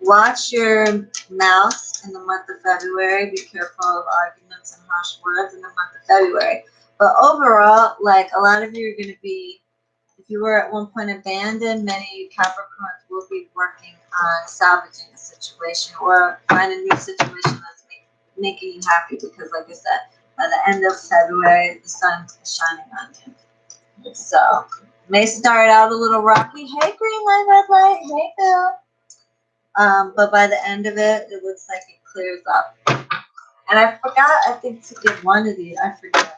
Watch your mouth in the month of February. Be careful of arguments and harsh words in the month of February. But overall, like, a lot of you are going to be, if you were at one point abandoned, many of you Capricorns will be working on salvaging a situation or find a new situation that's making you happy, because, like I said, by the end of February, the sun is shining on you. So, may start out a little rocky. Hey, green light, red light. Hey, Bill. But by the end of it, it looks like it clears up. And I forgot, I think, to give one of these. I forgot.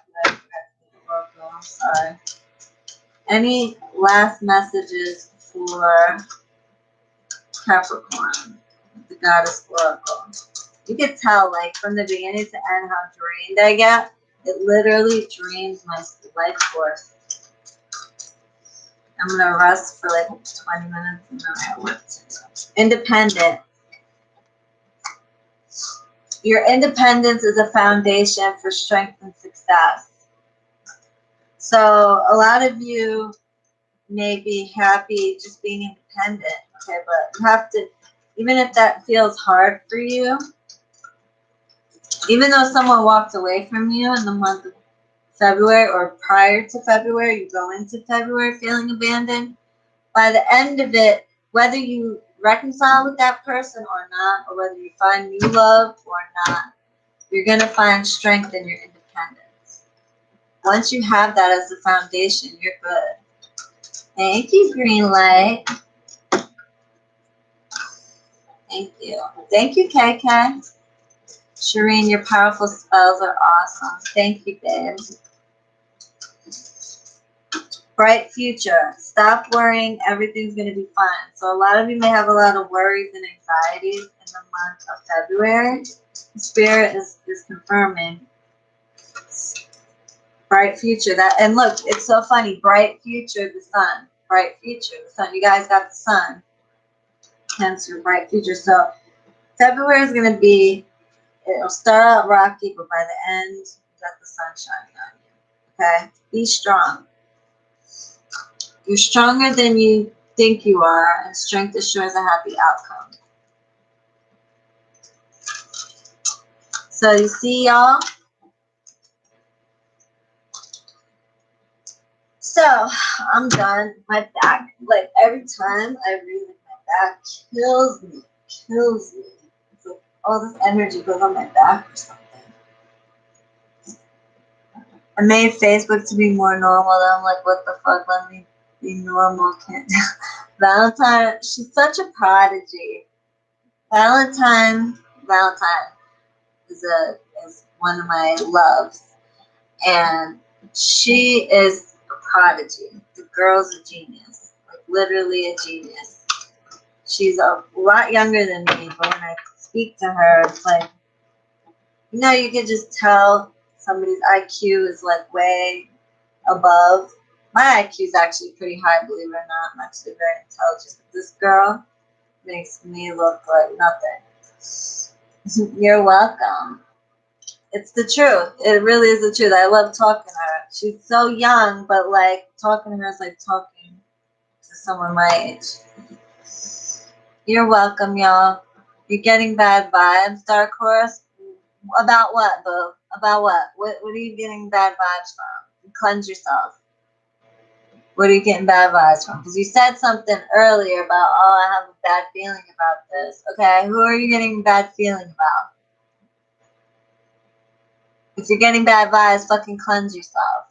I'm sorry. Any last messages for Capricorn, the goddess Oracle? You can tell, like, from the beginning to end how drained I get. It literally drains my life force. I'm going to rest for like 20 minutes and then I have work to do. Independent. Your independence is a foundation for strength and success. So a lot of you may be happy just being independent, okay? But you have to, even if that feels hard for you, even though someone walked away from you in the month of February or prior to February, you go into February feeling abandoned, by the end of it, whether you reconcile with that person or not, or whether you find new love or not, you're going to find strength in your independence. Once you have that as the foundation, you're good. Thank you, green light. Thank you. Thank you, KK. Shireen, your powerful spells are awesome. Thank you, babe. Bright future. Stop worrying. Everything's going to be fine. So a lot of you may have a lot of worries and anxieties in the month of February. Spirit is confirming bright future. And look, it's so funny. Bright future, the sun. Bright future, the sun. You guys got the sun. Hence your bright future. So February is going to be, it'll start out rocky, but by the end, you got the sun shining on you. Okay? Be strong. You're stronger than you think you are, and strength assures a happy outcome. So you see, y'all? So I'm done. My back, like every time I read it, my back kills me. Kills me. It's like all this energy goes on my back or something. I made Facebook to be more normal. Then I'm like, what the fuck? Let me be normal. Can't. Valentine, she's such a prodigy. Valentine is one of my loves, and she is a prodigy. The girl's a genius, like literally a genius. She's a lot younger than me, but when I speak to her, it's like, you know, you can just tell somebody's IQ is like way above. My IQ is actually pretty high, believe it or not. I'm actually very intelligent. This girl makes me look like nothing. You're welcome. It's the truth. It really is the truth. I love talking to her. She's so young, but like talking to her is like talking to someone my age. You're welcome, y'all. You're getting bad vibes, Dark Horse. About what, boo? About what? What are you getting bad vibes from? Cleanse yourself. What are you getting bad vibes from? Because you said something earlier about, oh, I have a bad feeling about this. Okay, who are you getting bad feeling about? If you're getting bad vibes, fucking cleanse yourself.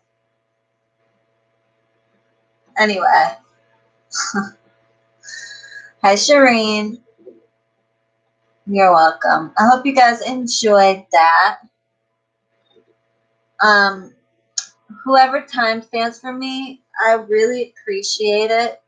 Anyway. Hi, Shireen. You're welcome. I hope you guys enjoyed that. Whoever time stands for me, I really appreciate it.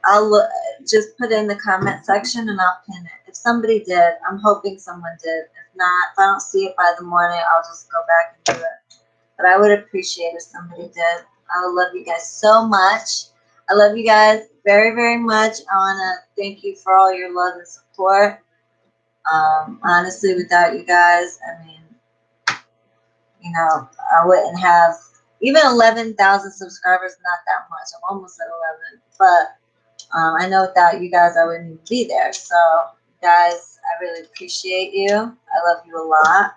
I'll just put it in the comment section and I'll pin it. If somebody did, I'm hoping someone did. If not, if I don't see it by the morning, I'll just go back and do it. But I would appreciate if somebody did. I would love you guys so much. I love you guys very, very much. I want to thank you for all your love and support. Honestly, without you guys, I mean, you know, I wouldn't have even 11,000 subscribers, not that much. I'm almost at 11. But I know without you guys, I wouldn't even be there. So, guys, I really appreciate you. I love you a lot.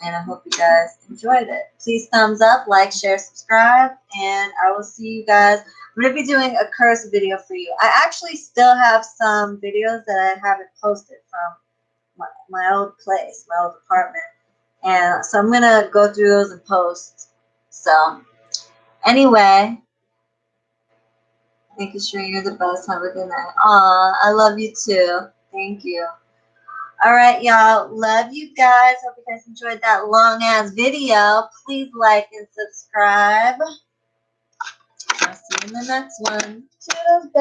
And I hope you guys enjoyed it. Please thumbs up, like, share, subscribe, and I will see you guys. I'm going to be doing a curse video for you. I actually still have some videos that I haven't posted from my old place, my old apartment. And so I'm going to go through those and post. So, anyway, thank you, Sheree. You're the best. Have a good night. Aw, I love you too. Thank you. All right, y'all. Love you guys. Hope you guys enjoyed that long-ass video. Please like and subscribe. I'll see you in the next one. Toodles,